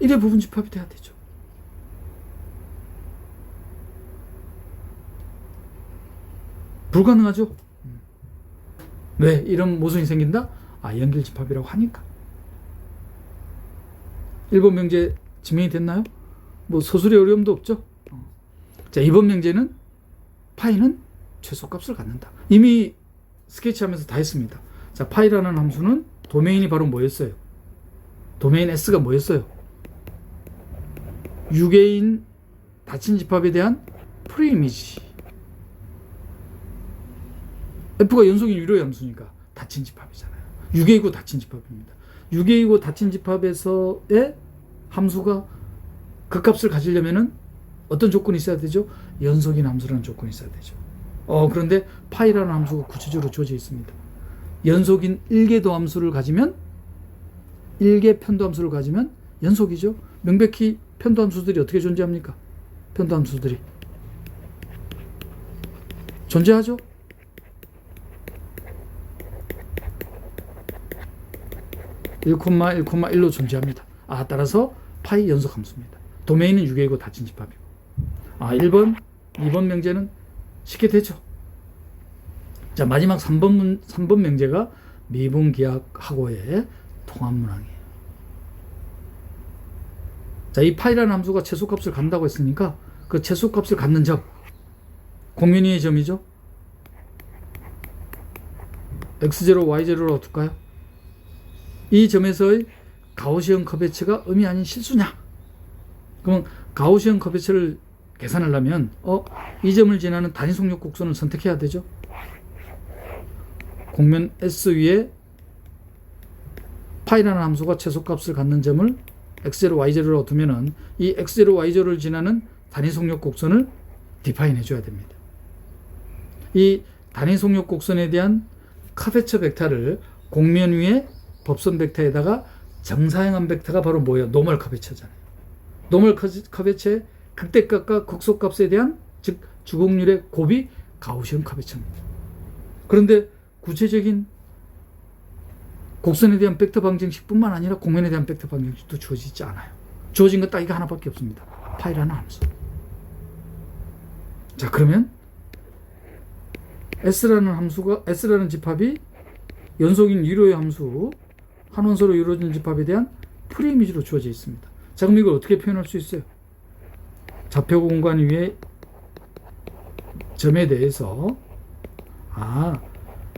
1의 부분집합이 돼야 되죠. 불가능하죠? 왜? 이런 모순이 생긴다? 연결집합이라고 하니까. 1번 명제 증명이 됐나요? 뭐 서술의 어려움도 없죠? 자, 2번 명제는 파이는 최소값을 갖는다. 이미 스케치하면서 다 했습니다. 자, 파이라는 함수는 도메인이 바로 뭐였어요? 도메인 S가 뭐였어요? 유계인 닫힌 집합에 대한 프레이미지. F가 연속인 유료의 함수니까 닫힌 집합이잖아요. 유계이고 닫힌 집합입니다. 유계이고 닫힌 집합에서의 함수가 그 값을 가지려면은 어떤 조건이 있어야 되죠? 연속인 함수라는 조건이 있어야 되죠. 그런데 파이라는 함수가 구체적으로 주어져 있습니다. 연속인 1개 도함수를 가지면 1개 편도함수를 가지면 연속이죠. 명백히 편도함수들이 어떻게 존재합니까? 편도함수들이 존재하죠. (1, 1,1로 존재합니다. 따라서 파이 연속함수입니다. 도메인은 유계이고 닫힌 집합이고. 1번, 2번 명제는 쉽게 되죠. 자, 마지막 3번 명제가 미분계약하고의 통합문항이에요. 자, 자, 이 파이라는 함수가 최소값을 갖는다고 했으니까 그 최소값을 갖는 점, 공면위의 점이죠. x0, y0로 둘까요? 이 점에서의 가우시언 커베처가 음이 아닌 실수냐? 그러면 가우시언 커베처를 계산하려면 이 점을 지나는 단위 속력 곡선을 선택해야 되죠. 공면 S 위에 파이라는 함수가 최소값을 갖는 점을 x0, y0로 두면은 이 x0, y0를 지나는 단위 속력 곡선을 디파인 해줘야 됩니다. 이 단위 속력 곡선에 대한 커베처 벡터를 공면 위에 법선 벡터에다가 정사형한 벡터가 바로 뭐예요? 노멀 커베처잖아요. 노멀 커베처의 극대값과 극소값에 대한 즉 주곡률의 곱이 가우시언 커베처입니다. 그런데 구체적인 곡선에 대한 벡터 방정식뿐만 아니라 공면에 대한 벡터 방정식도 주어지지 않아요. 주어진 건 딱 이거 하나밖에 없습니다. 파이라는 함수. 자, 그러면 S라는 집합이 연속인 유료의 함수 한 원소로 이루어진 집합에 대한 프리이미지로 주어져 있습니다. 자, 그럼 이걸 어떻게 표현할 수 있어요? 좌표 공간 위에 점에 대해서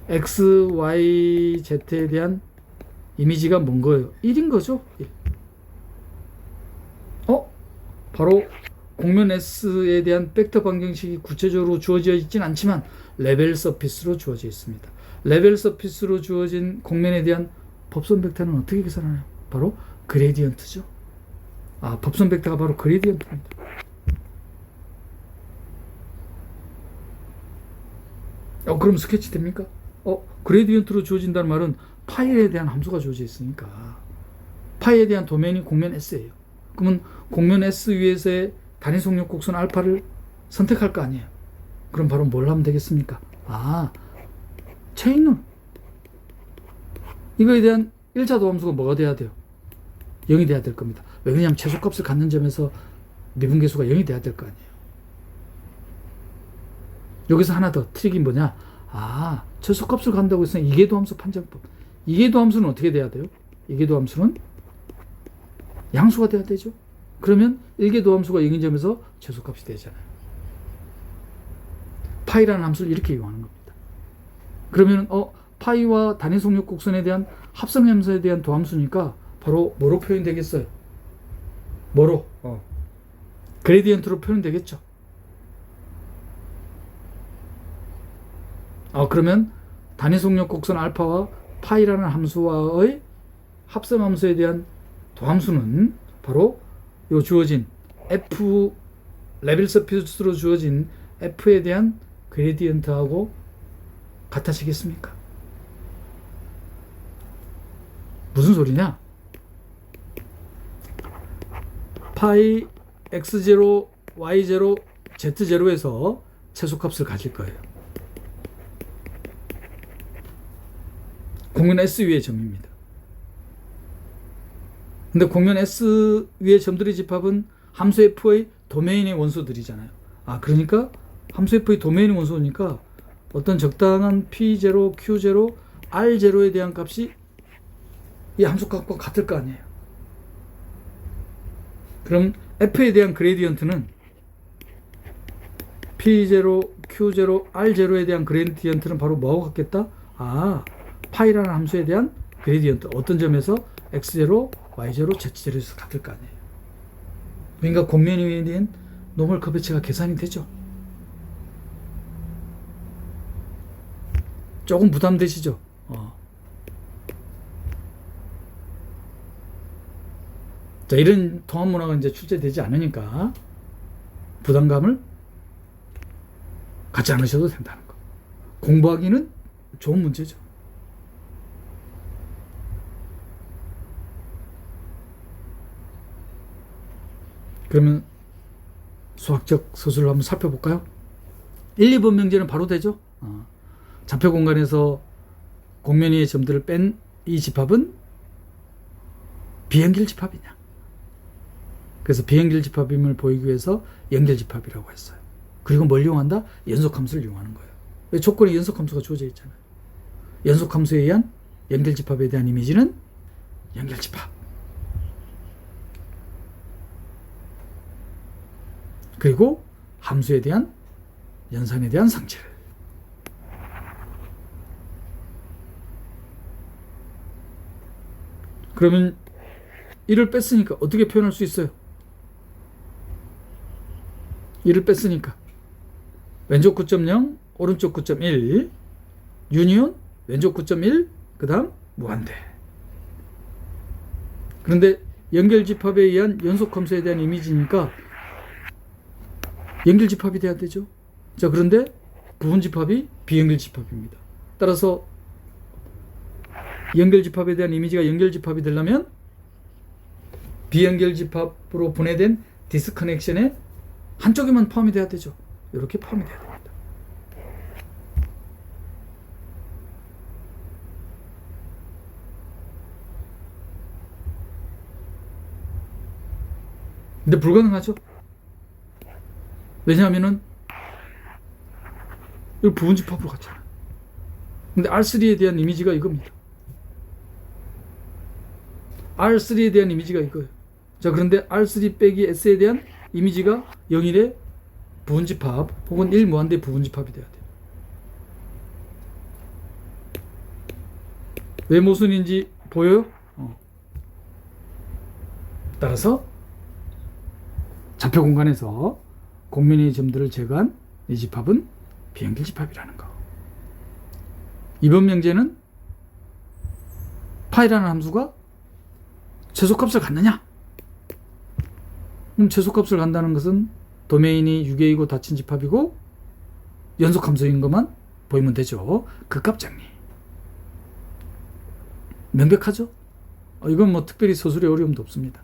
x, y, z에 대한 이미지가 뭔 거예요? 1인 거죠? 1. 바로 공면 S에 대한 벡터 방정식이 구체적으로 주어져 있진 않지만 레벨 서피스로 주어져 있습니다. 레벨 서피스로 주어진 공면에 대한 법선 벡터는 어떻게 계산하나요? 바로 그레디언트죠. 법선 벡터가 바로 그레디언트입니다. 그럼 스케치 됩니까? 그레디언트로 주어진다는 말은 파이에 대한 함수가 주어져 있으니까 파이에 대한 도면이 공면 S예요. 그러면 공면 S 위에서의 단위 속력 곡선 알파를 선택할 거 아니에요. 그럼 바로 뭘 하면 되겠습니까? 체인룰. 이거에 대한 1차 도함수가 뭐가 돼야 돼요? 0이 돼야 될 겁니다. 왜냐하면 최소값을 갖는 점에서 미분계수가 0이 돼야 될 거 아니에요. 여기서 하나 더 트릭이 뭐냐? 최소값을 간다고 했으니 이계도함수 판정법. 이계도함수는 어떻게 돼야 돼요? 이계도함수는 양수가 돼야 되죠. 그러면 1계도함수가 0인 점에서 최소값이 되잖아요. 파이라는 함수를 이렇게 이용하는 겁니다. 그러면 파이와 단위 속력 곡선에 대한 합성함수에 대한 도함수니까 바로 뭐로 표현되겠어요? 뭐로? 그레디언트로 표현되겠죠. 그러면 단위 속력 곡선 알파와 파이라는 함수와의 합성함수에 대한 도함수는 바로 요 주어진 F 레벨 서피스로 주어진 F에 대한 그레디언트하고 같아지겠습니까? 무슨 소리냐? 파이 x0, y0, z0에서 최소값을 가질 거예요. 공면 S 위의 점입니다. 근데 공면 S 위의 점들의 집합은 함수 F의 도메인의 원소들이잖아요. 그러니까 함수 F의 도메인의 원소니까 어떤 적당한 P0, Q0, R0에 대한 값이 이 함수 값과 같을 거 아니에요. 그럼 F에 대한 그레디언트는 P0, Q0, R0에 대한 그레디언트는 바로 뭐하고 같겠다? 파이라는 함수에 대한 그레디언트. 어떤 점에서 x0, y0, z0에서 같을 거 아니에요. 그러니까 공면 위에 대한 노멀 커베처가 계산이 되죠. 조금 부담되시죠? 자, 이런 통합 문화가 이제 출제되지 않으니까 부담감을 갖지 않으셔도 된다는 거. 공부하기는 좋은 문제죠. 그러면 수학적 서술을 한번 살펴볼까요? 1, 2번 명제는 바로 되죠. 좌표 공간에서 공면 위의 점들을 뺀 이 집합은 비연결 집합이냐. 그래서 비연결 집합임을 보이기 위해서 연결 집합이라고 했어요. 그리고 뭘 이용한다? 연속함수를 이용하는 거예요. 왜 조건에 연속함수가 주어져 있잖아요. 연속함수에 의한 연결 집합에 대한 이미지는 연결 집합. 그리고 함수에 대한 연산에 대한 상체를. 그러면 1을 뺐으니까 어떻게 표현할 수 있어요? 1을 뺐으니까 왼쪽 9.0 오른쪽 9.1 유니온 왼쪽 9.1 그 다음 무한대. 그런데 연결집합에 의한 연속함수에 대한 이미지니까 연결집합이 돼야 되죠. 자, 그런데 부분집합이 비연결집합입니다. 따라서 연결집합에 대한 이미지가 연결집합이 되려면 비연결집합으로 분해된 디스커넥션에 한쪽에만 포함이 돼야 되죠. 이렇게 포함이 돼야 됩니다. 근데 불가능하죠. 왜냐하면은 이거 부분집합으로 갔잖아요. 근데 R3에 대한 이미지가 이겁니다. R3에 대한 이미지가 이거예요. 자, 그런데 R3 빼기 S에 대한 이미지가 0일의 부분집합 혹은 1 무한대 부분집합이 돼야 돼요. 왜 모순인지 보여요? 따라서 좌표 공간에서 공면의 점들을 제거한 이 집합은 비연결집합이라는 거. 이번 명제는 파이라는 함수가 최소값을 갖느냐? 그럼 최소값을 간다는 것은 도메인이 유계이고 닫힌 집합이고 연속함수인 것만 보이면 되죠. 그 값 정리. 명백하죠? 이건 뭐 특별히 서술의 어려움도 없습니다.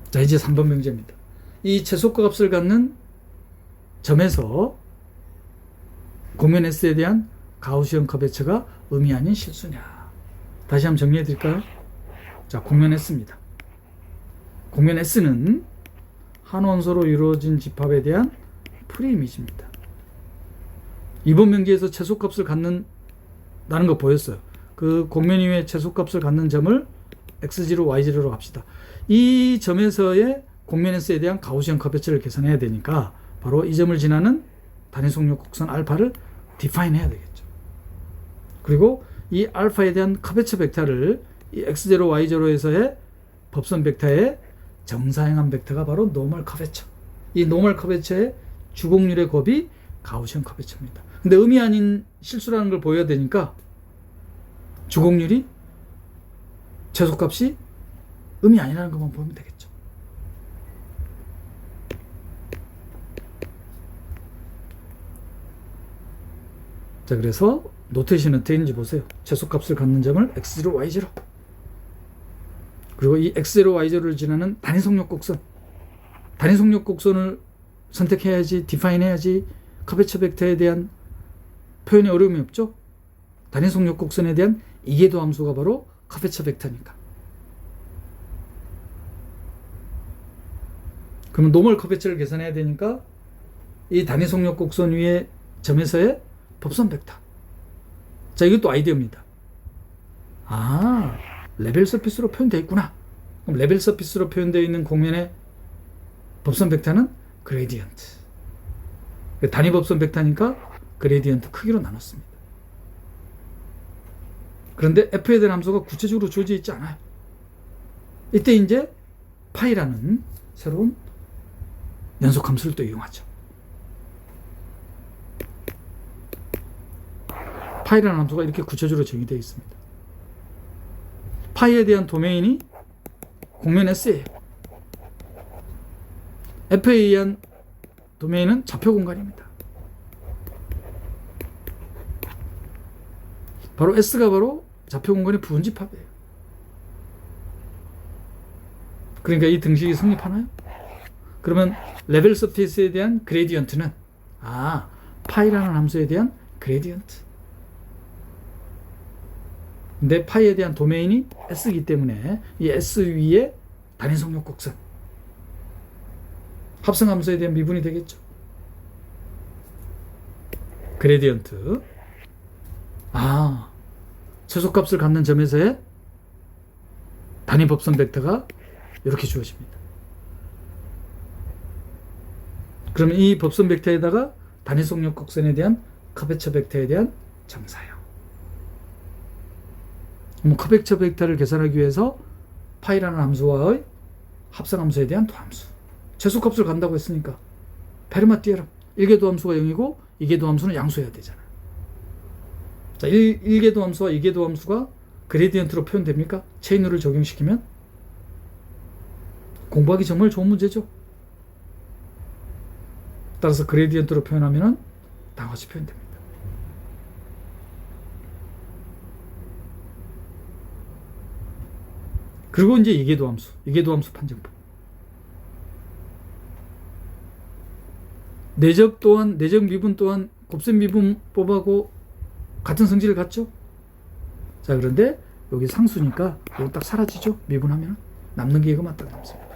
자, 이제 3번 명제입니다. 이 최소값을 갖는 점에서 공면 S에 대한 가우시언 커베처가 의미 아닌 실수냐. 다시 한번 정리해 드릴까요? 자, 공면 S입니다. 공면 S는 한 원소로 이루어진 집합에 대한 프리이미지입니다. 이번 명제에서 최소값을 갖는다는 거 보였어요. 그 공면 위에 최소값을 갖는 점을 x0, y0로 합시다. 이 점에서의 공면 S에 대한 가우시언 커베처를 계산해야 되니까 바로 이 점을 지나는 단위 속력 곡선 알파를 디파인 해야 되겠죠. 그리고 이 알파에 대한 커베처 벡터를 이 x0, y0에서의 법선 벡터의 정사행한 벡터가 바로 노멀 커베처. 이 노멀 커베처의 주곡률의 곱이 가우시언 커베처입니다. 근데 의미 아닌 실수라는 걸 보여야 되니까 주곡률이 최소값이 의미 아니라는 것만 보면 되겠죠. 자, 그래서 노테이션은 어떻게 있는지 보세요. 최소값을 갖는 점을 x0, y0 그리고 이 x0, y0를 지나는 단위 속력 곡선, 단위 속력 곡선을 선택해야지, 디파인 해야지 커베처 벡터에 대한 표현에 어려움이 없죠. 단위 속력 곡선에 대한 이계도 함수가 바로 커베처 벡터니까. 그러면 노멀 커베처를 계산해야 되니까 이 단위 속력 곡선 위에 점에서의 법선 벡터. 자, 이것도 아이디어입니다. 아, 레벨 서피스로 표현되어 있구나. 그럼 레벨 서피스로 표현되어 있는 공면의 법선 벡터는 그레디언트. 단위 법선 벡터니까 그레디언트 크기로 나눴습니다. 그런데 F에 대한 함수가 구체적으로 주어져 있지 않아요. 이때 이제 파이라는 새로운 연속함수를 또 이용하죠. 파이라는 함수가 이렇게 구체적으로 정의되어 있습니다. 파이에 대한 도메인이 공면 S예요. F에 의한 도메인은 좌표 공간입니다. 바로 S가 바로 좌표 공간의 부분집합이에요. 그러니까 이 등식이 성립하나요? 그러면 레벨 서피스에 대한 그레디언트는 파이라는 함수에 대한 그레디언트. 근데 파이에 대한 도메인이 S이기 때문에 이 S 위에 단위 속력 곡선 합성함수에 대한 미분이 되겠죠. 그레디언트. 최소값을 갖는 점에서의 단위 법선 벡터가 이렇게 주어집니다. 그러면 이 법선 벡터에다가 단위 속력 곡선에 대한 커베처 벡터에 대한 정사형. 그럼 커베처 벡터를 계산하기 위해서 파이라는 함수와의 합성함수에 대한 도함수. 최소값을 간다고 했으니까 페르마 띠에럼 1개 도함수가 0이고 2개 도함수는 양수해야 되잖아. 자, 1개 도함수와 2개 도함수가 그레디언트로 표현됩니까? 체인룰을 적용시키면 공부하기 정말 좋은 문제죠. 따라서 그레디언트로 표현하면 다같이 표현됩니다. 그리고 이제 이계도함수 판정법. 내적 미분 또한 곱셈 미분법하고 같은 성질을 갖죠. 자, 그런데 여기 상수니까 이거 딱 사라지죠. 미분하면 남는 게 이거만 딱 남습니다.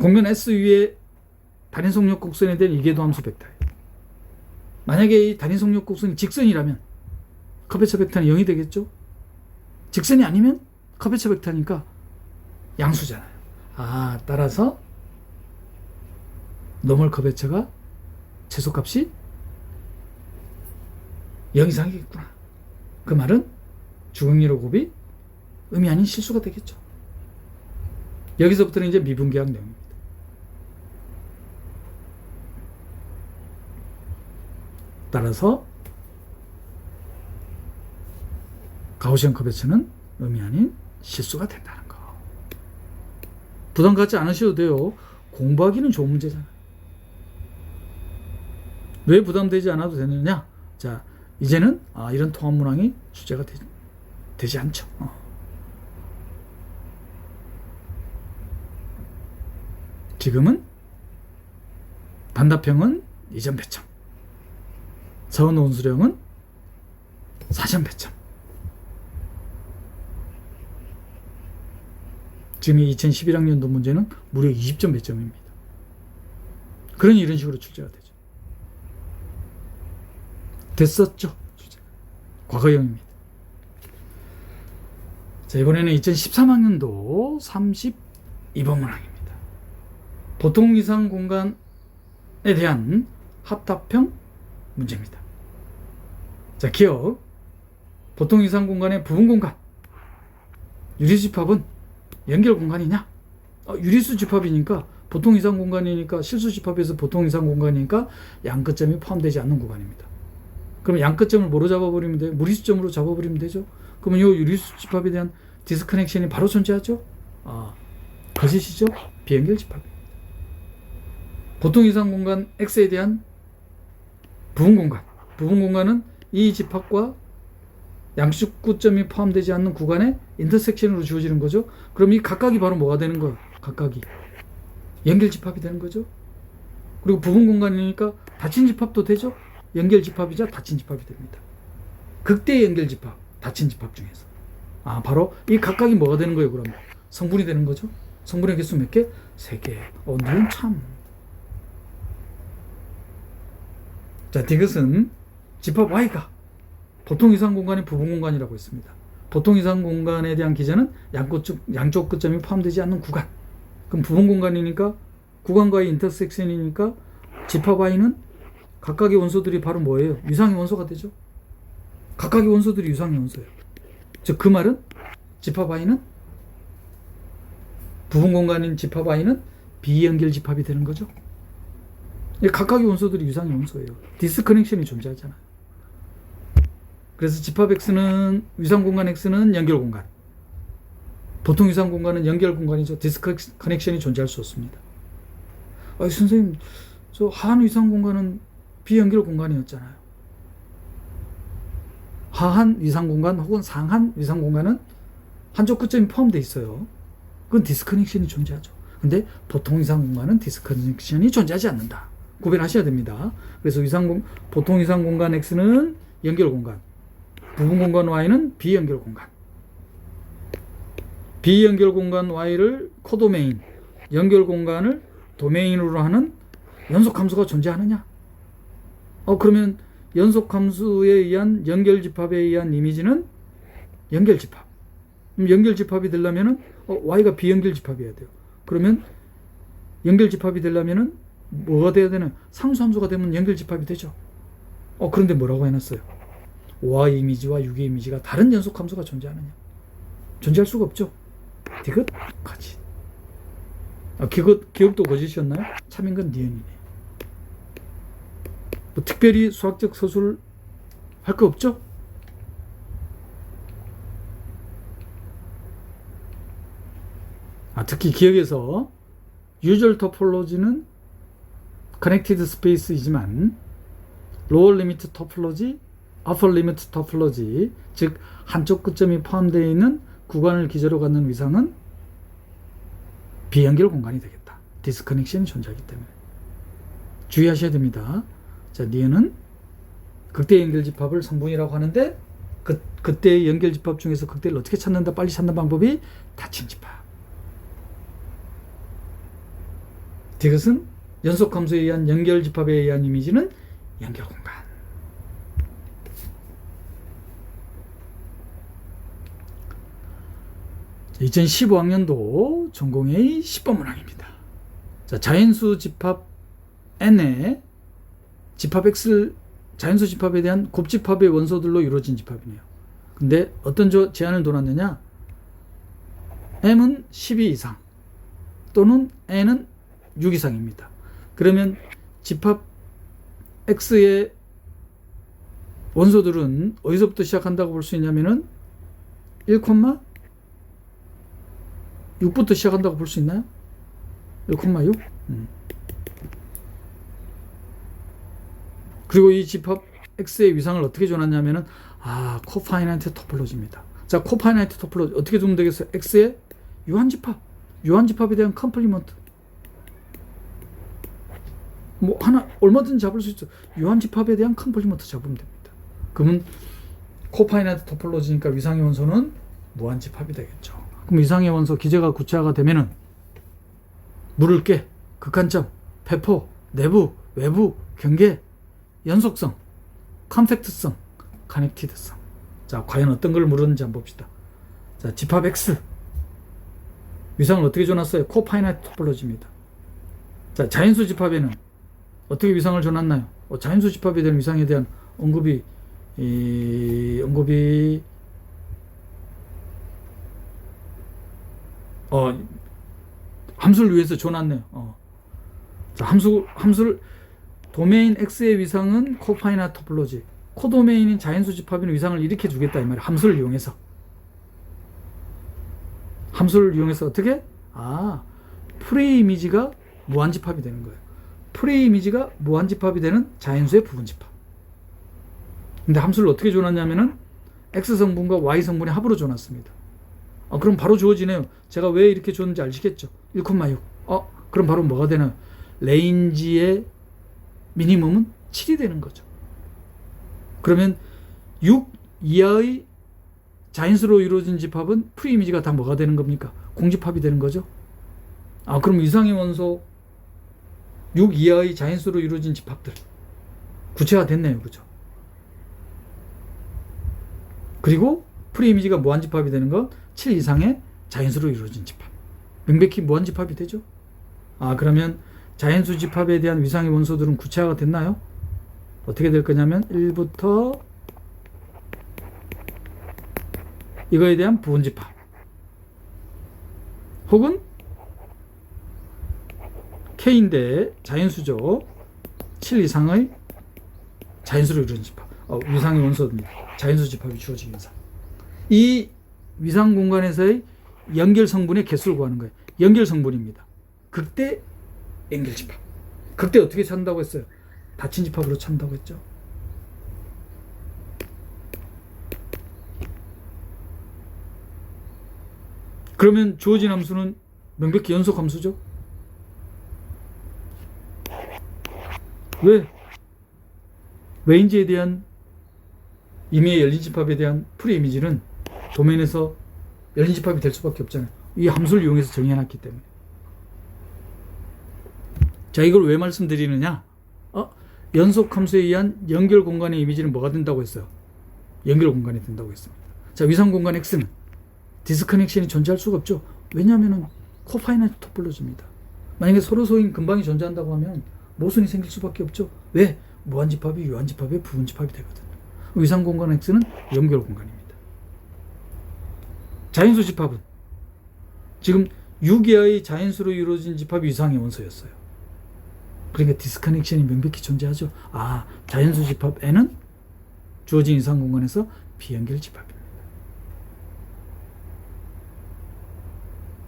공면 S 위에 단위 속력 곡선에 대한 이계도함수 벡터예요. 만약에 이 단위 속력 곡선이 직선이라면 커베처 벡터는 0이 되겠죠. 직선이 아니면 커베처 벡터니까 양수잖아요. 따라서 노멀 커베처가 최소값이 0 이상이겠구나. 그 말은 주각률의 곱이 음이 아닌 실수가 되겠죠. 여기서부터는 이제 미분계약 내용입니다. 따라서 가우시안 커베처는 음이 아닌 실수가 된다는 거. 부담 갖지 않으셔도 돼요. 공부하기는 좋은 문제잖아요. 왜 부담되지 않아도 되느냐? 자, 이제는 이런 통합 문항이 출제가 되지 않죠. 지금은 단답형은 2점 배점, 서원 원수령은 4점 배점. 지금 2011학년도 문제는 무려 20점 배점입니다. 그러니 이런 식으로 출제가 되죠. 됐었죠. 출제. 과거형입니다. 자, 이번에는 2013학년도 32번 문항입니다. 보통 이상 공간에 대한 합답형 문제입니다. 자, 기억. 보통 이상 공간의 부분 공간. 유리집합은 연결 공간이냐? 유리수 집합이니까 보통 이상 공간이니까 실수 집합에서 보통 이상 공간이니까 양끝점이 포함되지 않는 구간입니다. 그럼 양끝점을 뭐로 잡아버리면 돼요? 무리수점으로 잡아버리면 되죠. 그러면 이 유리수 집합에 대한 디스커넥션이 바로 존재하죠. 거짓이죠. 비연결 집합입니다. 보통 이상 공간 X에 대한 부분 공간은 이 집합과 양축구점이 포함되지 않는 구간의 인터섹션으로 주어지는 거죠. 그럼 이 각각이 바로 뭐가 되는 거예요? 각각이 연결 집합이 되는 거죠. 그리고 부분 공간이니까 닫힌 집합도 되죠. 연결 집합이자 닫힌 집합이 됩니다. 극대 연결 집합, 닫힌 집합 중에서 바로 이 각각이 뭐가 되는 거예요? 그러면 성분이 되는 거죠. 성분의 개수 몇 개? 3개. 넌 참. 자, 이것은 집합 Y가 보통 이상 공간의 부분 공간이라고 했습니다. 보통 이상 공간에 대한 기전은 양쪽 끝점이 포함되지 않는 구간. 그럼 부분 공간이니까 구간과의 인터섹션이니까 집합 Y는 각각의 원소들이 바로 뭐예요? 유상의 원소가 되죠. 각각의 원소들이 유상의 원소예요. 즉, 그 말은 집합 Y는 부분 공간인 집합 Y는 비연결 집합이 되는 거죠. 각각의 원소들이 유상의 원소예요. 디스커넥션이 존재하잖아요. 그래서 집합 X는 유상 공간 X는 연결 공간. 보통 유상 공간은 연결 공간이죠. 디스커넥션이 존재할 수 없습니다. 선생님, 저 하한 유상 공간은 비연결 공간이었잖아요. 하한 위상 공간 혹은 상한 위상 공간은 한쪽 끝점이 포함되어 있어요. 그건 디스커넥션이 존재하죠. 근데 보통 위상 공간은 디스커넥션이 존재하지 않는다. 구별하셔야 됩니다. 그래서 보통 위상 공간 X는 연결 공간, 부분 공간 Y는 비연결 공간. 비연결 공간 Y를 코도메인, 연결 공간을 도메인으로 하는 연속함수가 존재하느냐? 그러면 연속함수에 의한 연결집합에 의한 이미지는 연결집합. 연결 집합이 되려면은 y가 비연결 집합이어야 돼요. 그러면 연결 집합이 되려면은 뭐가 돼야 되나? 상수함수가 되면 연결 집합이 되죠. 그런데 뭐라고 해놨어요? y 이미지와 6의 이미지가 다른 연속함수가 존재하느냐? 존재할 수가 없죠. 디귿 거짓. 기억도 거짓이었나요? 참인 건 니은이네. 뭐 특별히 수학적 서술을 할 거 없죠? 특히 기억에서 usual topology는 connected space이지만 lower limit topology, upper limit topology, 즉 한쪽 끝점이 포함되어 있는 구간을 기저로 갖는 위상은 비연결 공간이 되겠다. 디스커넥션이 존재하기 때문에 주의하셔야 됩니다. 자, 니은은 극대 연결 집합을 성분이라고 하는데 그때의 연결 집합 중에서 극대를 어떻게 찾는다? 빨리 찾는 방법이 닫힌 집합. 디귿은 연속함수에 의한 연결 집합에 의한 이미지는 연결 공간. 2015학년도 전공의 10번 문항입니다. 자, 자연수 집합 N의 집합 X, 자연수 집합에 대한 곱집합의 원소들로 이루어진 집합이네요. 근데 어떤 제한을 둬놨느냐? M은 12 이상 또는 N은 6 이상입니다. 그러면 집합 X의 원소들은 어디서부터 시작한다고 볼 수 있냐면은 1,6부터 시작한다고 볼 수 있나요? 1,6? 그리고 이 집합 X의 위상을 어떻게 줘놨냐면은 코파이나이트 토폴로지입니다. 자, 코파이나이트 토폴로지 어떻게 두면 되겠어요? X의 유한집합에 대한 컴플리먼트. 뭐 하나 얼마든지 잡을 수 있죠. 유한집합에 대한 컴플리먼트 잡으면 됩니다. 그러면 코파이나이트 토폴로지니까 위상의 원소는 무한집합이 되겠죠. 그럼 위상의 원소 기제가 구체화가 되면은 물을 게, 극한점, 배포, 내부, 외부, 경계, 연속성, 컴팩트성, 커넥티드성. 자, 과연 어떤 걸 물었는지 한번 봅시다. 자, 집합 X 위상을 어떻게 줘놨어요? 코파이나이트 토폴로지입니다. 자, 자연수 집합에는 어떻게 위상을 줘놨나요? 자연수 집합에 대한 위상에 대한 언급이 함수를 위해서 줘놨네요. 자, 함수를 도메인 X의 위상은 코파이나이트 토폴로지, 코도메인인 자연수 집합의 위상을 이렇게 주겠다 이 말이에요. 함수를 이용해서 어떻게? 프리 이미지가 무한집합이 되는 거예요. 프리 이미지가 무한집합이 되는 자연수의 부분집합. 근데 함수를 어떻게 줘놨냐면은 X성분과 Y성분의 합으로 줘놨습니다. 그럼 바로 주어지네요. 제가 왜 이렇게 줬는지 아시겠죠? 1,6. 그럼 바로 뭐가 되나요? 레인지의 미니멈은 7이 되는 거죠. 그러면 6 이하의 자연수로 이루어진 집합은 프리 이미지가 다 뭐가 되는 겁니까? 공집합이 되는 거죠. 그럼 위상의 원소 6 이하의 자연수로 이루어진 집합들 구체화 됐네요. 그죠? 그리고 프리 이미지가 무한집합이 되는 건 7 이상의 자연수로 이루어진 집합. 명백히 무한집합이 되죠. 그러면 자연수 집합에 대한 위상의 원소들은 구체화가 됐나요? 어떻게 될 거냐면 1부터 이거에 대한 부분집합 혹은 K인데 자연수죠. 7 이상의 자연수로 이루어진 집합. 위상의 원소입니다. 자연수 집합이 주어진 이상. 이 위상 공간에서의 연결 성분의 개수를 구하는 거예요. 연결 성분입니다. 극대 연결 집합. 극대 어떻게 찾는다고 했어요? 닫힌 집합으로 찾는다고 했죠. 그러면 주어진 함수는 명백히 연속 함수죠. 왜인지에 대한 임의의 열린 집합에 대한 프리 이미지는 도면에서 열린 집합이 될 수밖에 없잖아요. 이 함수를 이용해서 정해놨기 때문에. 자, 이걸 왜 말씀드리느냐? 연속 함수에 의한 연결 공간의 이미지는 뭐가 된다고 했어요? 연결 공간이 된다고 했습니다. 자, 위상 공간 X는 디스커넥션이 존재할 수가 없죠. 왜냐하면 코파이너트 토폴로지입니다. 만약에 서로 소인 근방이 존재한다고 하면 모순이 생길 수밖에 없죠. 왜? 무한집합이 유한집합의 부분집합이 되거든요. 위상공간 X는 연결공간입니다. 자연수 집합은 지금 유기의 자연수로 이루어진 집합이 위상의 원소였어요. 그러니까 디스커넥션이 명백히 존재하죠. 자연수 집합 N은 주어진 위상공간에서 비연결 집합입니다.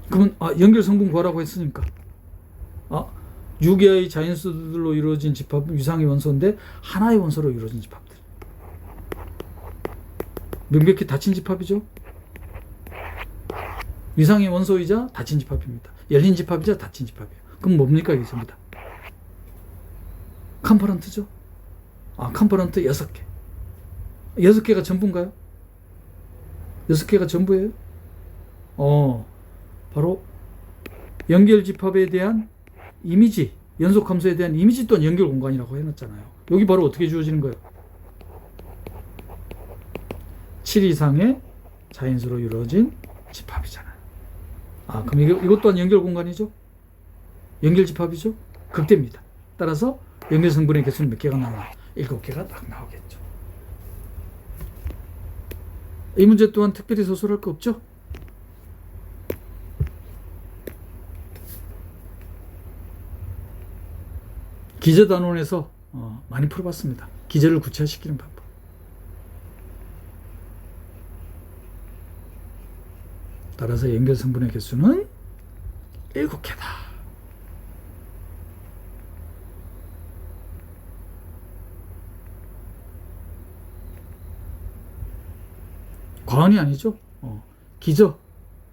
그러면 연결 성분 구하라고 했으니까 유기의 자연수들로 이루어진 집합은 위상의 원소인데 하나의 원소로 이루어진 집합들. 명백히 닫힌 집합이죠. 위상의 원소이자 닫힌 집합입니다. 열린 집합이자 닫힌 집합이에요. 그럼 뭡니까 이게 전부 다? 컴포넌트죠. 컴포넌트 6개. 6개가 전부인가요? 6개가 전부예요? 바로 연결 집합에 대한 이미지, 연속 함수에 대한 이미지 또한 연결 공간이라고 해놨잖아요. 여기 바로 어떻게 주어지는 거예요? 7 이상의 자연수로 이루어진 집합이잖아요. 그럼 이것 또한 연결 공간이죠? 연결 집합이죠? 극대입니다. 따라서 연결 성분의 개수는 몇 개가 나와? 7개가 딱 나오겠죠. 이 문제 또한 특별히 서술할 거 없죠? 기저 단원에서 많이 풀어봤습니다. 기저를 구체화시키는 방법. 따라서 연결 성분의 개수는 7개다. 과언이 아니죠. 기저,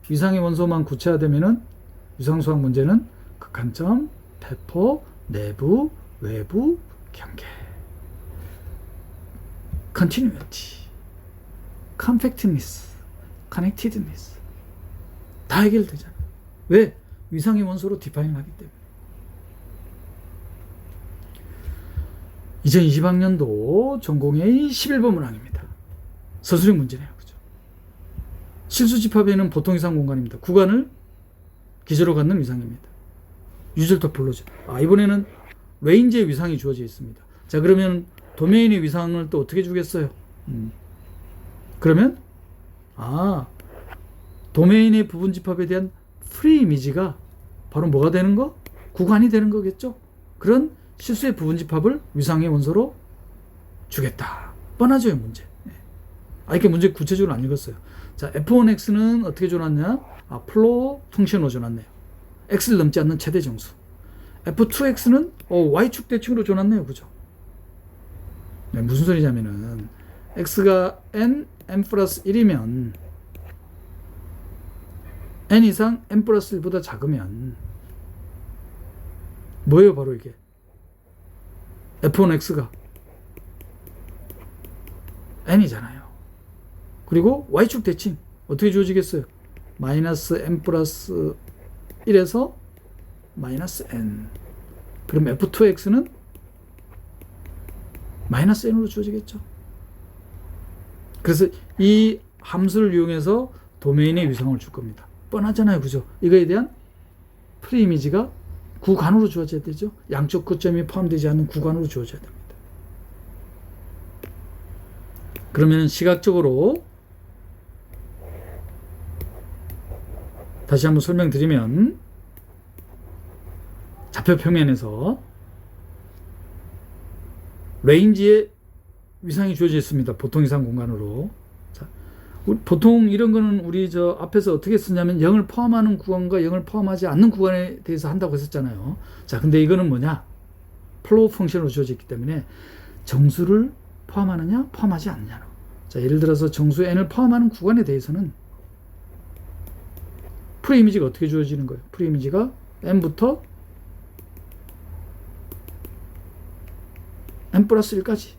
위상의 원소만 구체화되면은 위상수학 문제는 극한점, 배포, 내부, 외부, 경계, continuity, compactness, connectedness 다 해결되잖아요. 왜? 위상의 원소로 디파인을 하기 때문에. 2020학년도 전공의 11번 문항입니다. 서술형 문제네요. 그죠? 실수집합에는 보통 위상 공간입니다. 구간을 기저로 갖는 위상입니다. 유절 토폴로지. 이번에는 레인지의 위상이 주어져 있습니다. 자, 그러면 도메인의 위상을 또 어떻게 주겠어요? 그러면 도메인의 부분 집합에 대한 프리 이미지가 바로 뭐가 되는 거? 구간이 되는 거겠죠? 그런 실수의 부분 집합을 위상의 원소로 주겠다. 뻔하죠, 이 문제. 이렇게 문제 구체적으로 안 읽었어요. 자, F1X는 어떻게 줘놨냐? 플로어 펑션으로 줘놨네요. X를 넘지 않는 최대 정수. F2X는 Y축 대칭으로 줘놨네요. 그죠? 네, 무슨 소리냐면은 X가 n 플러스 1이면 n 이상 n 플러스 1보다 작으면 뭐예요? 바로 이게 F1X가 n이잖아요. 그리고 Y축 대칭 어떻게 주어지겠어요? 마이너스 n 플러스 1에서 마이너스 n. 그럼 F2X는 마이너스 n으로 주어지겠죠. 그래서 이 함수를 이용해서 도메인의 위상을 줄 겁니다. 뻔하잖아요. 그죠? 이거에 대한 프리이미지가 구간으로 주어져야 되죠. 양쪽 끝점이 포함되지 않는 구간으로 주어져야 됩니다. 그러면 시각적으로 다시 한번 설명드리면 좌표 평면에서 레인지의 위상이 주어져 있습니다. 보통 이상 공간으로. 자, 보통 이런 거는 우리 앞에서 어떻게 쓰냐면 0을 포함하는 구간과 0을 포함하지 않는 구간에 대해서 한다고 했었잖아요. 자, 근데 이거는 뭐냐? 플로우 펑션으로 주어져 있기 때문에 정수를 포함하느냐, 포함하지 않느냐로. 자, 예를 들어서 정수 n을 포함하는 구간에 대해서는 프리이미지가 어떻게 주어지는 거예요? 프리이미지가 n부터 n 플러스 1까지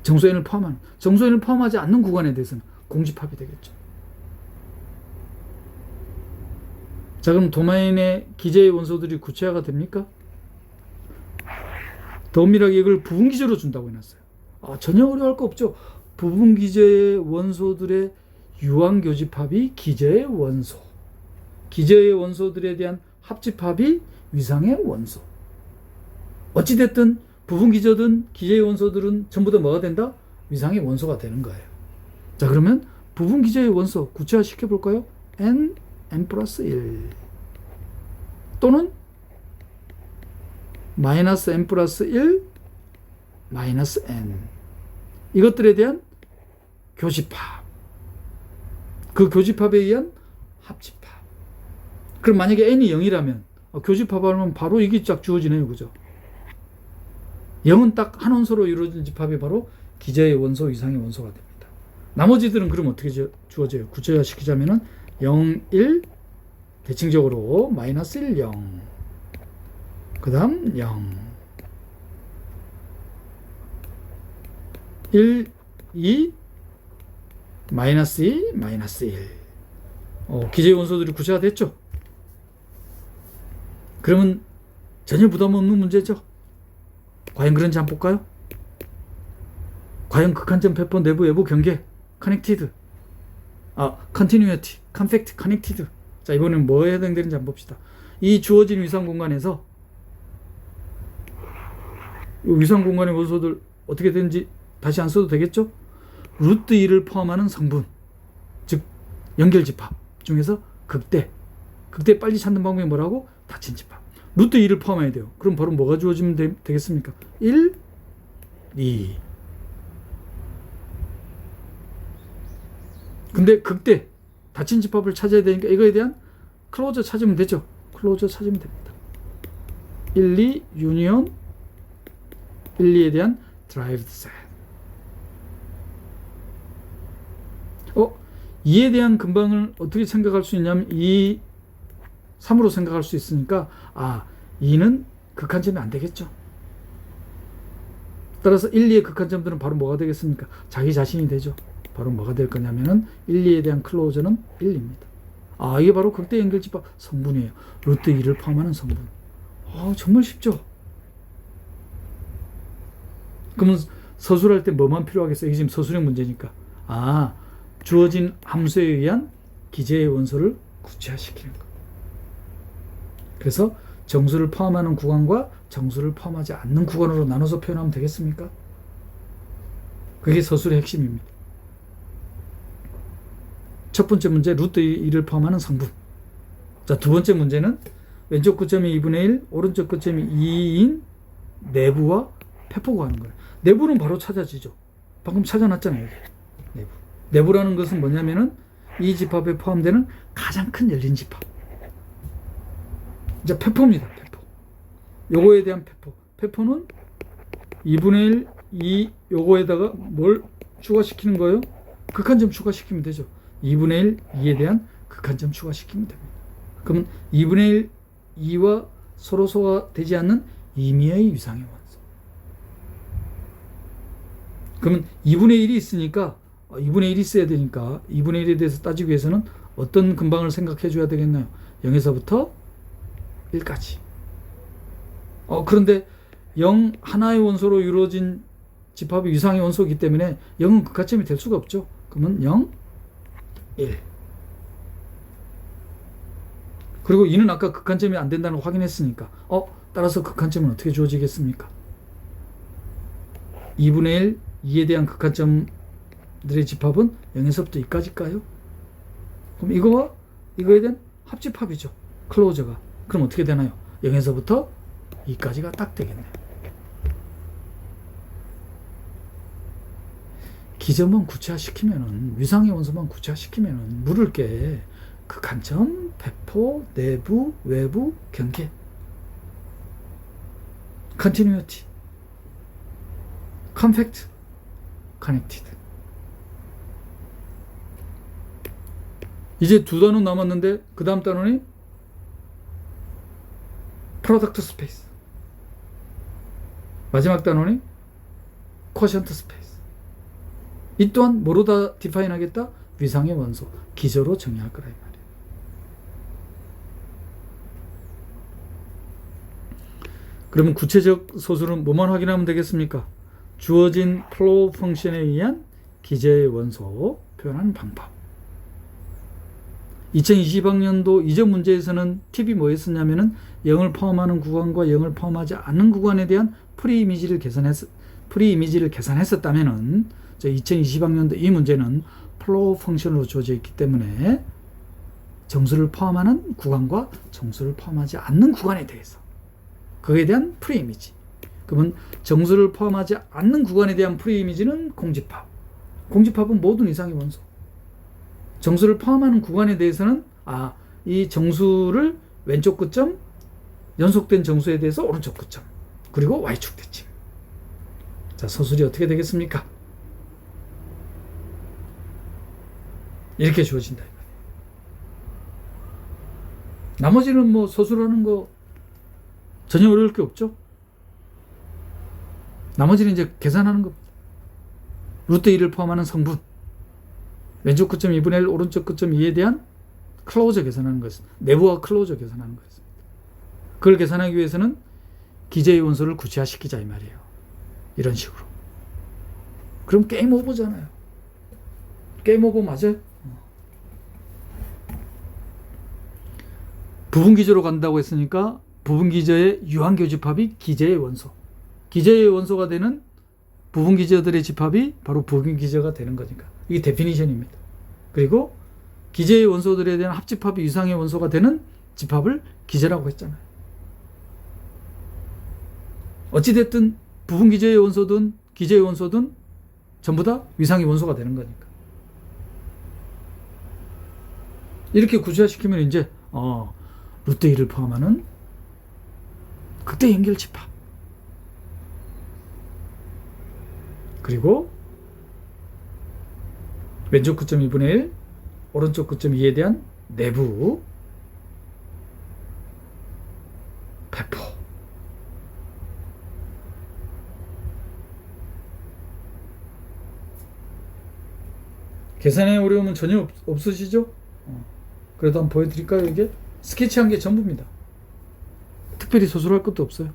정수 n을 포함하는, 정수 n을 포함하지 않는 구간에 대해서는 공집합이 되겠죠. 자, 그럼 도메인의 기저의 원소들이 구체화가 됩니까? 더 엄밀하게 이걸 부분 기저로 준다고 해놨어요. 전혀 어려워할 거 없죠. 부분 기저의 원소들의 유한 교집합이 기저의 원소, 기저의 원소들에 대한 합집합이 위상의 원소. 어찌됐든 부분 기저든 기저의 원소들은 전부 다 뭐가 된다? 위상의 원소가 되는 거예요. 자, 그러면 부분 기저의 원소 구체화 시켜볼까요? n 플러스 1 또는 마이너스 n 플러스 1 마이너스 n, 이것들에 대한 교집합, 그 교집합에 의한 합집합. 그럼 만약에 n이 0이라면 교집합하면 바로 이게 쫙 주어지네요. 그죠? 0은 딱 한 원소로 이루어진 집합이 바로 기저의 원소, 위상의 원소가 됩니다. 나머지들은 그럼 어떻게 주어져요? 구체화 시키자면은 0, 1, 대칭적으로 마이너스 1, 0, 그 다음 0, 1, 2, 마이너스 2, 마이너스 1. 기저의 원소들이 구체화 됐죠? 그러면 전혀 부담 없는 문제죠? 과연 그런지 한번 볼까요? 과연 극한점 페퍼 내부 외부 경계 커넥티드, 컨티뉴이티, 컴팩트 커넥티드. 자, 이번엔 뭐에 해당되는지 한번 봅시다. 이 주어진 위상 공간에서 이 위상 공간의 원소들 어떻게 되는지 다시 안 써도 되겠죠? 루트 2를 포함하는 성분, 즉 연결집합 중에서 극대 빨리 찾는 방법이 뭐라고? 닫힌 집합. 루트 2를 포함해야 돼요. 그럼 바로 뭐가 주어지면 되겠습니까? 1, 2. 근데 극대 닫힌 집합을 찾아야 되니까 이거에 대한 클로저 찾으면 되죠. 클로저 찾으면 됩니다. 1, 2 유니온 1, 2에 대한 드라이브드 셋. 2에 대한 근방을 어떻게 생각할 수 있냐면 2, 3으로 생각할 수 있으니까 2는 극한점이 안 되겠죠. 따라서 1, 2의 극한점들은 바로 뭐가 되겠습니까? 자기 자신이 되죠. 바로 뭐가 될 거냐면은 1, 2에 대한 클로저는 1입니다. 이게 바로 극대 연결집합 성분이에요. 루트 2를 포함하는 성분. 정말 쉽죠? 그러면 서술할 때 뭐만 필요하겠어요? 이게 지금 서술형 문제니까. 주어진 함수에 의한 기저의 원소를 구체화시키는 거. 그래서 정수를 포함하는 구간과 정수를 포함하지 않는 구간으로 나눠서 표현하면 되겠습니까? 그게 서술의 핵심입니다. 첫 번째 문제 루트 2를 포함하는 성분. 자, 두 번째 문제는 왼쪽 끝점이 2분의 1, 오른쪽 끝점이 2인 내부와 페포 구하는 거예요. 내부는 바로 찾아지죠. 방금 찾아놨잖아요. 내부라는 것은 뭐냐면은 이 집합에 포함되는 가장 큰 열린 집합. 이제 페포입니다. 페포. 요거에 대한 페포. 페포는 2분의 1, 2 요거에다가 뭘 추가시키는 거예요? 극한점 추가시키면 되죠. 2분의 1, 2에 대한 극한점 추가시키면 됩니다. 그러면 2분의 1, 2와 서로 소화되지 않는 임의의 위상의 원소. 그러면 2분의 1이 있으니까 2분의 1이 있어야 되니까 2분의 1에 대해서 따지기 위해서는 어떤 근방을 생각해 줘야 되겠나요? 0에서부터 1까지. 그런데 0 하나의 원소로 이루어진 집합이 위상의 원소이기 때문에 0은 극한점이 될 수가 없죠. 그러면 0, 1. 그리고 2는 아까 극한점이 안 된다는 걸 확인했으니까 따라서 극한점은 어떻게 주어지겠습니까? 2분의 1, 2에 대한 극한점들의 집합은 0에서부터 2까지일까요? 그럼 이거와 이거에 대한 합집합이죠. 클로저가. 그럼 어떻게 되나요? 0에서부터 2까지가 딱 되겠네요. 기저만 구체화시키면은, 위상의 원소만 구체화시키면은 물을 게 극한점, 배포, 내부, 외부, 경계, 컨티뉴이티, 컴팩트, 커넥티드. 이제 두 단원 남았는데 그 다음 단원이 프로덕트 스페이스, 마지막 단원이 쿼션트 스페이스. 이 또한 뭐로 다 디파인 하겠다? 위상의 원소, 기저로 정의할 거라 이 말이에요. 그러면 구체적 소수는 뭐만 확인하면 되겠습니까? 주어진 플로우 펑션에 의한 기저의 원소 표현하는 방법. 2020학년도 이전 문제에서는 팁이 뭐였었냐면은 0을 포함하는 구간과 0을 포함하지 않는 구간에 대한 프리 이미지를 계산했었다면은 2020학년도 이 문제는 플로우 펑션으로 주어져 있기 때문에 정수를 포함하는 구간과 정수를 포함하지 않는 구간에 대해서 그에 대한 프리 이미지. 그러면 정수를 포함하지 않는 구간에 대한 프리 이미지는 공집합. 공집합은 모든 이상의 원소. 정수를 포함하는 구간에 대해서는 이 정수를 왼쪽 끝점, 연속된 정수에 대해서 오른쪽 끝점, 그리고 y축 대칭. 자, 서술이 어떻게 되겠습니까? 이렇게 주어진다. 나머지는 뭐 서술하는 거 전혀 어려울 게 없죠. 나머지는 이제 계산하는 겁니다. 루트 2를 포함하는 성분, 왼쪽 끝점 2분의 1, 오른쪽 끝점 2에 대한 클로저 계산하는 것입니다. 내부와 클로저 계산하는 것입니다. 그걸 계산하기 위해서는 기저의 원소를 구체화시키자 이 말이에요. 이런 식으로. 그럼 게임 오버잖아요. 게임 오버 맞아요? 부분 기저로 간다고 했으니까 부분 기저의 유한 교집합이 기저의 원소. 기저의 원소가 되는 부분 기저들의 집합이 바로 부분 기저가 되는 거니까. 이게 데피니션입니다. 그리고 기저의 원소들에 대한 합집합이 위상의 원소가 되는 집합을 기저라고 했잖아요. 어찌됐든 부분 기저의 원소든 기저의 원소든 전부 다 위상의 원소가 되는 거니까. 이렇게 구체화시키면 이제 루트 2를 포함하는 극대 연결 집합. 그리고 왼쪽 끝점 2분의 1, 오른쪽 끝점 2에 대한 내부 배포. 계산에 어려움은 전혀 없으시죠? 그래도 한번 보여드릴까요? 이게 스케치한 게 전부입니다. 특별히 서술할 것도 없어요.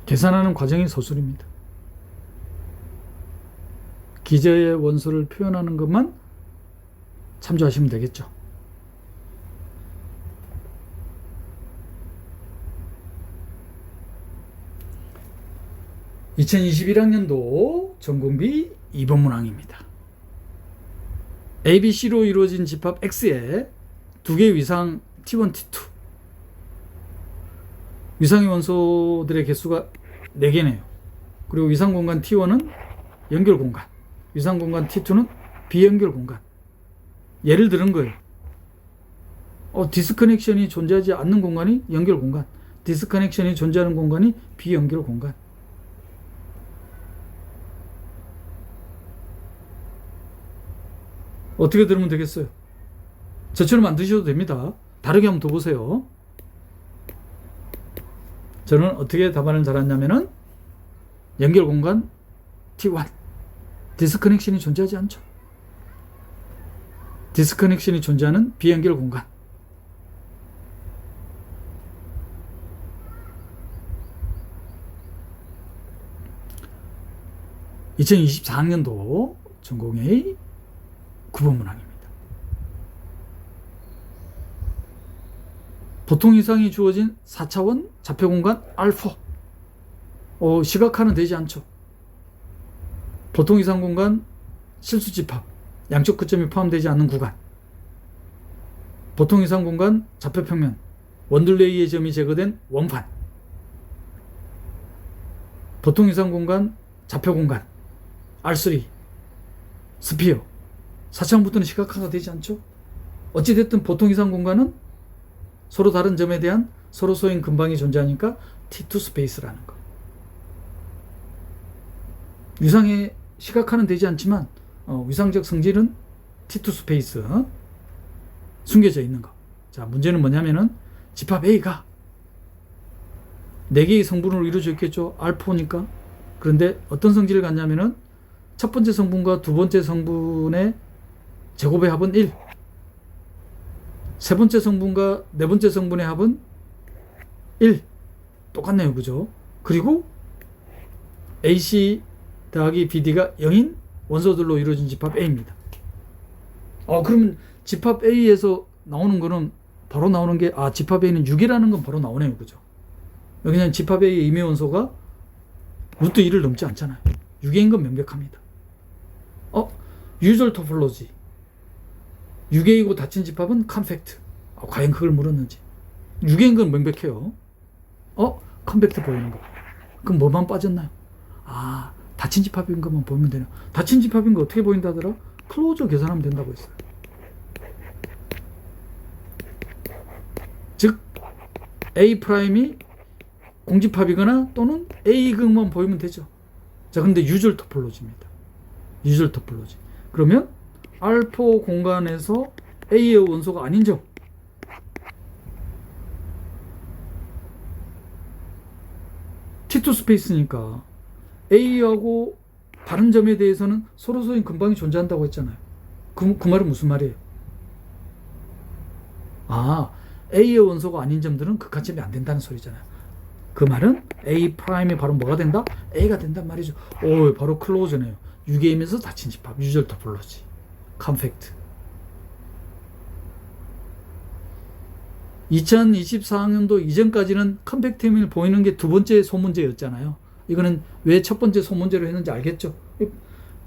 계산하는 과정이 서술입니다. 기저의 원소를 표현하는 것만 참조하시면 되겠죠. (2021학년도) 전공비 2번 문항입니다. ABC로 이루어진 집합 X에 두 개의 위상 T1, T2. 위상의 원소들의 개수가 4개네요. 그리고 위상 공간 T1은 연결 공간, 위상 공간 T2는 비연결 공간. 예를 들은 거예요. 디스커넥션이 존재하지 않는 공간이 연결 공간, 디스커넥션이 존재하는 공간이 비연결 공간. 어떻게 들으면 되겠어요? 저처럼 안 드셔도 됩니다. 다르게 한번 더 보세요. 저는 어떻게 답안을 달았냐면은 연결 공간 T1. 디스커넥션이 존재하지 않죠. 디스커넥션이 존재하는 비연결 공간. (2024학년도) 전공의 9번 문항입니다. 보통 이상이 주어진 4차원 좌표 공간 R4. 시각화는 되지 않죠. 보통 이상 공간 실수 집합, 양쪽 끝점이 포함되지 않는 구간. 보통 이상 공간 좌표 평면, 원둘레이의 점이 제거된 원판. 보통 이상 공간 좌표 공간 R3 스피어. 4차원부터는 시각화가 되지 않죠. 어찌됐든 보통 이상 공간은 서로 다른 점에 대한 서로 소인 근방이 존재하니까 T2 스페이스라는 거. 위상의 시각화는 되지 않지만 위상적 성질은 T2 스페이스 숨겨져 있는 거. 자, 문제는 뭐냐면은 집합 A가 4개의 성분으로 이루어져 있겠죠. R4니까. 그런데 어떤 성질을 갖냐면은 첫 번째 성분과 두 번째 성분의 제곱의 합은 1. 세 번째 성분과 네 번째 성분의 합은 1. 똑같네요. 그죠? 그리고 AC 더하기 BD가 0인 원소들로 이루어진 집합 A입니다. 그러면 집합 A에서 나오는 거는 바로 나오는 게 집합 A는 6이라는 건 바로 나오네요. 그죠? 그냥 집합 A의 임의 원소가 루트 2를 넘지 않잖아요. 6개인 건 명백합니다. 유절 토폴로지 6A이고 닫힌 집합은 컴팩트. 과연 그걸 물었는지. 6A인 건 명백해요. 컴팩트 보이는 거. 그럼 뭐만 빠졌나요? 닫힌 집합인 것만 보면 되나? 닫힌 집합인 거 어떻게 보인다더라? 클로저 계산하면 된다고 했어요. 즉 A'이 공집합이거나 또는 A극만 보이면 되죠. 자, 근데 유절 토폴로지입니다. 유절 토폴로지. 그러면 알파 공간에서 A의 원소가 아닌 점. T2 스페이스니까 A하고 다른 점에 대해서는 서로서로 근방이 존재한다고 했잖아요. 그 말은 무슨 말이에요? A의 원소가 아닌 점들은 극한점이 안 된다는 소리잖아요. 그 말은 A 프라임이 바로 뭐가 된다? A가 된단 말이죠. 바로 클로저네요. 6A면서 닫힌 집합, 유절 토폴로지, 컴팩트. 2024학년도 이전까지는 컴팩트임을 보이는 게 두 번째 소문제였잖아요. 이거는 왜 첫 번째 소문제로 했는지 알겠죠?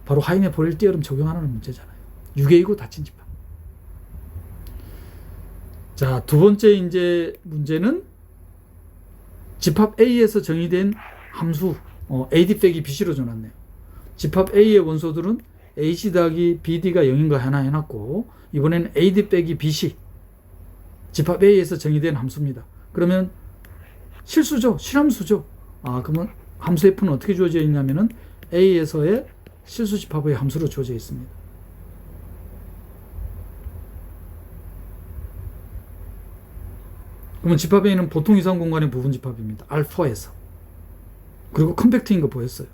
바로 하이네 보렐 띠어럼 적용하는 문제잖아요. 6A고 닫힌 집합. 자, 두 번째 이제 문제는 집합 A에서 정의된 함수 AD 빼기 BC로 줘놨네요. 집합 A의 원소들은 AC 더하기 BD가 0인가 하나 해놨고, 이번에는 AD 빼기 BC 집합 A에서 정의된 함수입니다. 그러면 실수죠. 실함수죠. 그러면 함수 F는 어떻게 주어져 있냐면은 A에서의 실수 집합의 함수로 주어져 있습니다. 그러면 집합 A는 보통 이상 공간의 부분 집합입니다. 알파에서. 그리고 컴팩트인 거 보였어요.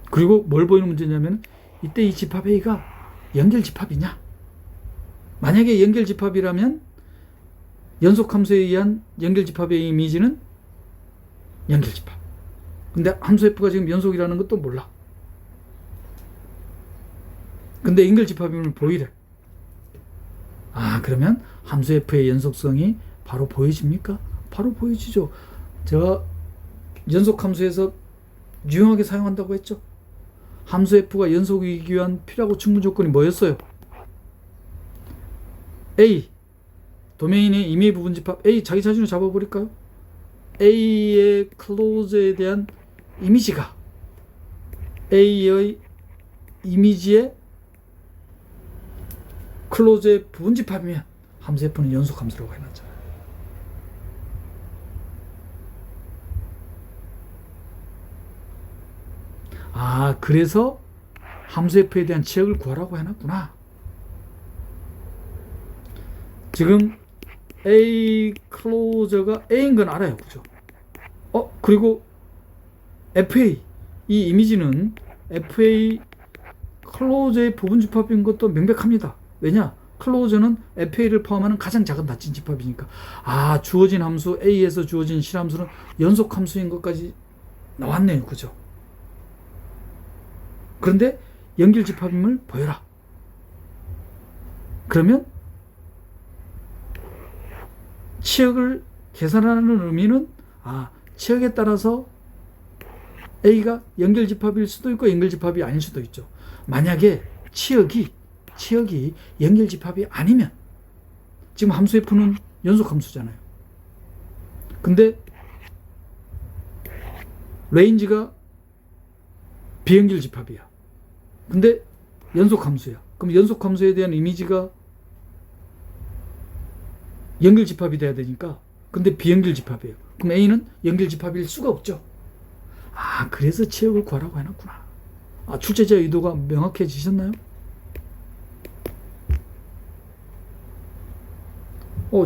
그리고 뭘 보이는 문제냐면 이때 이 집합 A가 연결 집합이냐? 만약에 연결 집합이라면 연속 함수에 의한 연결 집합의 이미지는 연결 집합. 근데 함수 F가 지금 연속이라는 것도 몰라. 근데 연결 집합이면 보이래. 그러면 함수 F의 연속성이 바로 보여집니까? 바로 보여지죠. 제가 연속 함수에서 유용하게 사용한다고 했죠. 함수 F가 연속이기 위한 필요하고 충분 조건이 뭐였어요? A 도메인의 임의 부분 집합 A 자기 자신을 잡아버릴까요? A의 클로즈에 대한 이미지가 A의 이미지의 클로즈의 부분 집합이면 함수 F는 연속 함수라고 해놨잖아요. 그래서 함수 F에 대한 치역을 구하라고 해놨구나. 지금 A 클로저가 A인 건 알아요. 그죠? 그리고 FA 이 이미지는 FA 클로저의 부분 집합인 것도 명백합니다. 왜냐? 클로저는 FA를 포함하는 가장 작은 닫힌 집합이니까. 주어진 함수 A에서 주어진 실함수는 연속 함수인 것까지 나왔네요. 그죠? 그런데 연결 집합임을 보여라. 그러면 치역을 계산하는 의미는 치역에 따라서 A가 연결 집합일 수도 있고 연결 집합이 아닐 수도 있죠. 만약에 치역이 연결 집합이 아니면 지금 함수 F는 연속 함수잖아요. 근데 레인지가 비연결 집합이야. 근데 연속 함수야. 그럼 연속 함수에 대한 이미지가 연결 집합이 돼야 되니까. 근데 비연결 집합이에요. 그럼 A는 연결 집합일 수가 없죠. 그래서 치역을 구하라고 해놨구나. 출제자의 의도가 명확해지셨나요?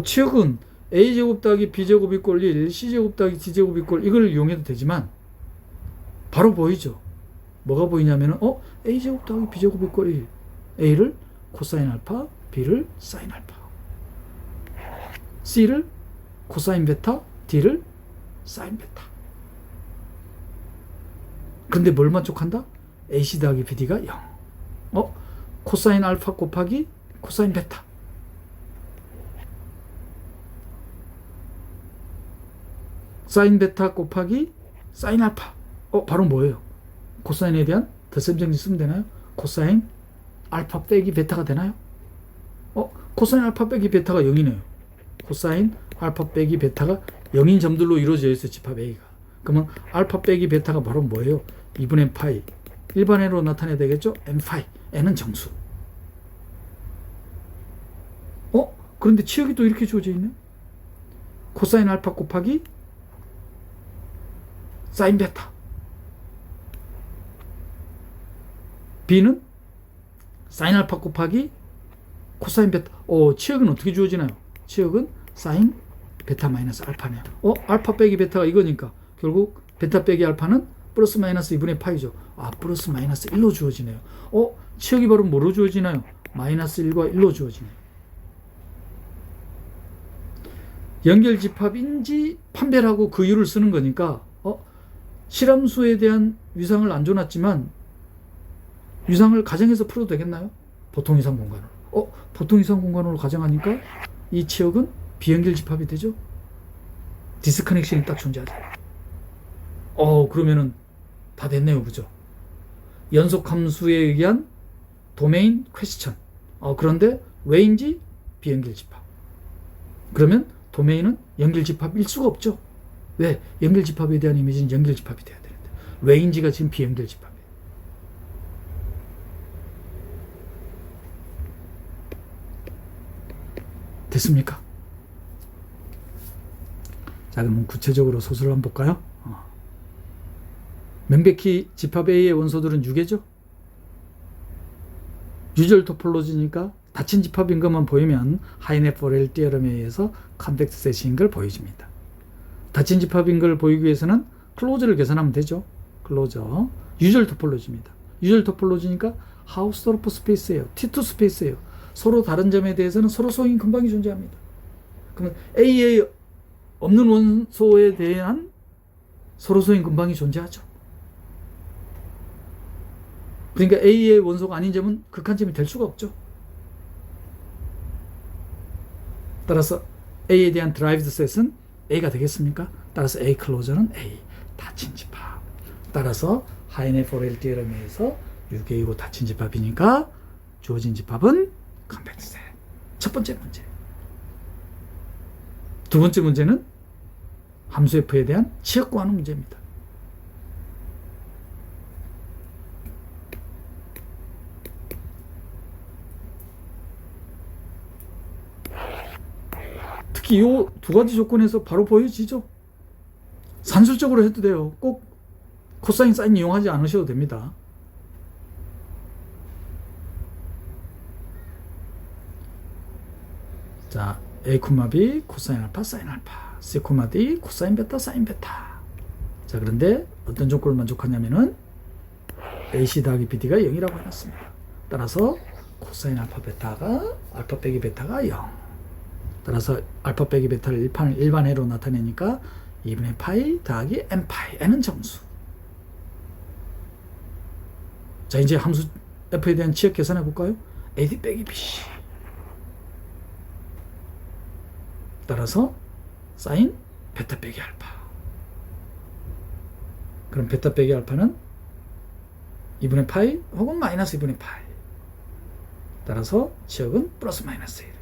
치역은 A제곱 더하기 B제곱 이꼴 1, C제곱 더하기 D제곱 이꼴 이걸 이용해도 되지만 바로 보이죠. 뭐가 보이냐면은 A제곱 더하기 B제곱 이꼴 1, A를 코사인 알파, B를 사인 알파, C를 코사인 베타, D를 사인 베타. 근데 뭘 만족한다? AC 더하기 BD가 0. 코사인 알파 곱하기 코사인 베타. 사인 베타 곱하기 사인 알파. 바로 뭐예요? 코사인에 대한 덧셈 정리 쓰면 되나요? 코사인 알파 빼기 베타가 되나요? 코사인 알파 빼기 베타가 0이네요. 코사인 알파 빼기 베타가 0인 점들로 이루어져 있어요. 집합 A가. 그러면 알파 빼기 베타가 바로 뭐예요? 2분의 파이. 일반회로 나타내야 되겠죠? n 파이. n은 정수. 그런데 치역이 또 이렇게 주어져 있네. 코사인 알파 곱하기 사인 베타. B는 사인 알파 곱하기 코사인 베타. 치역은 어떻게 주어지나요? 치역은 사인 베타 마이너스 알파네요. 알파 빼기 베타가 이거니까 결국 베타 빼기 알파는 플러스 마이너스 2분의 파이죠. 플러스 마이너스 1로 주어지네요. 치역이 바로 뭐로 주어지나요? 마이너스 1과 1로 주어지네요. 연결집합인지 판별하고 그 이유를 쓰는 거니까 실함수에 대한 위상을 안 줘놨지만 위상을 가정해서 풀어도 되겠나요? 보통 이상 공간으로. 보통 이상 공간으로 가정하니까 이 치역은 비연결집합이 되죠. 디스커넥션이 딱 존재하죠. 그러면은 다 됐네요. 그죠? 연속함수에 의한 도메인 퀘스천. 그런데 왜인지 비연결집합. 그러면 도메인은 연결집합일 수가 없죠. 왜? 연결집합에 대한 이미지는 연결집합이 돼야 되는데 왜인지가 지금 비연결집합이에요. 됐습니까? 자, 그럼 구체적으로 소설을 한번 볼까요? 명백히 집합 A의 원소들은 유계죠. 유절 토폴로지니까 닫힌 집합인 것만 보이면 하이네포렐 티어럼에 의해서 컴팩트 셋인 걸 보여줍니다. 닫힌 집합인 걸 보이기 위해서는 클로저를 계산하면 되죠. 클로저. 유절 토폴로지입니다. 유절 토폴로지니까 하우스도르프 스페이스예요. T2 스페이스예요. 서로 다른 점에 대해서는 서로 소인 근방이 존재합니다. 그러면 A에 없는 원소에 대한 서로 소인 근방이 존재하죠. 그러니까 A의 원소가 아닌 점은 극한점이 될 수가 없죠. 따라서 A에 대한 드라이브드 셋은 A가 되겠습니까? 따라서 A 클로저는 A. 닫힌 집합. 따라서 하이네포렐 티어럼에 의해서 유계이고 닫힌 집합이니까 주어진 집합은 컴팩트 셋. 첫 번째 문제. 두 번째 문제는 함수 F에 대한 치역 구하는 문제입니다. 특히 이 두 가지 조건에서 바로 보여지죠. 산술적으로 해도 돼요. 꼭 코사인, 사인 이용하지 않으셔도 됩니다. 자, A, B 코사인 알파, 사인 알파, C, D 코사인 베타, 사인 베타. 자, 그런데 어떤 조건을 만족하냐면은 AC 더하기 BD가 0이라고 해놨습니다. 따라서 코사인 알파 베타가 알파 빼기 베타가 0. 따라서 알파 빼기 베타를 일반회로 나타내니까 2분의 파이 더하기 n 파이. n은 정수. 자, 이제 함수 F에 대한 치역 계산해 볼까요? AD 빼기 BC. 따라서 사인 베타 빼기 알파. 그럼 베타 빼기 알파는 2분의 파이 혹은 마이너스 2분의 파이. 따라서 치역은 플러스 마이너스 1.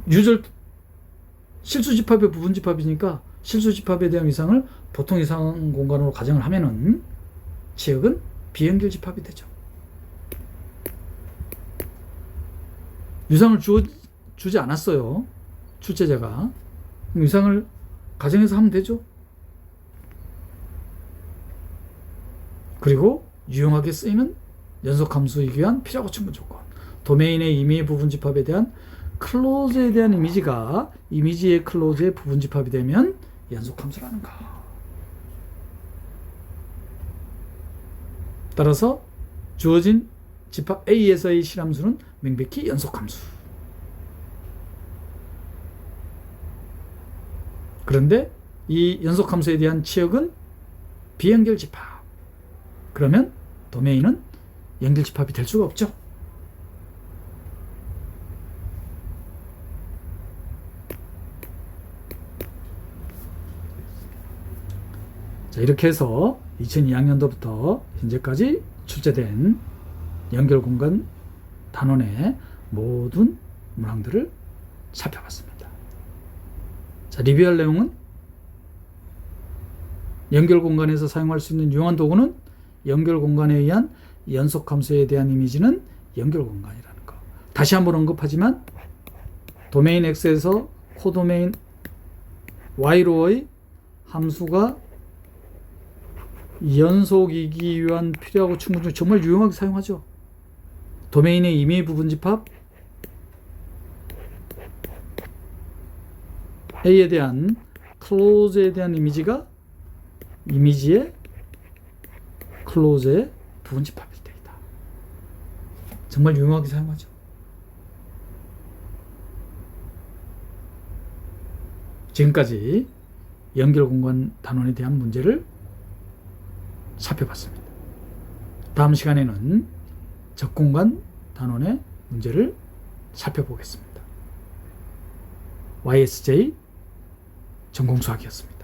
유절 실수집합의 부분집합이니까 실수집합에 대한 이상을 보통 이상 공간으로 가정을 하면은 치역은 비연결집합이 되죠. 유상을 주지 않았어요. 출제자가. 그럼 유상을 가정해서 하면 되죠. 그리고 유용하게 쓰이는 연속함수이기 위한 필요하고 충분 조건. 도메인의 임의의 부분집합에 대한 클로즈에 대한 이미지가 이미지의 클로즈의 부분집합이 되면 연속함수라는 거. 따라서 주어진 집합 A에서의 실함수는 명백히 연속함수. 그런데 이 연속함수에 대한 치역은 비연결 집합. 그러면 도메인은 연결 집합이 될 수가 없죠. 자, 이렇게 해서 2002학년도부터 현재까지 출제된 연결공간 단원의 모든 문항들을 살펴봤습니다. 자, 리뷰할 내용은 연결공간에서 사용할 수 있는 유용한 도구는 연결공간에 의한 연속함수에 대한 이미지는 연결공간이라는 거. 다시 한번 언급하지만 도메인 X에서 코도메인 Y로의 함수가 연속이기 위한 필요하고 충분 중 정말 유용하게 사용하죠. 도메인의 임의 부분집합 A에 대한 클로즈에 대한 이미지가 이미지의 클로즈의 부분집합일 때이다. 정말 유용하게 사용하죠. 지금까지 연결공간 단원에 대한 문제를 살펴봤습니다. 다음 시간에는 적공간 단원의 문제를 살펴보겠습니다. YSJ 전공수학이었습니다.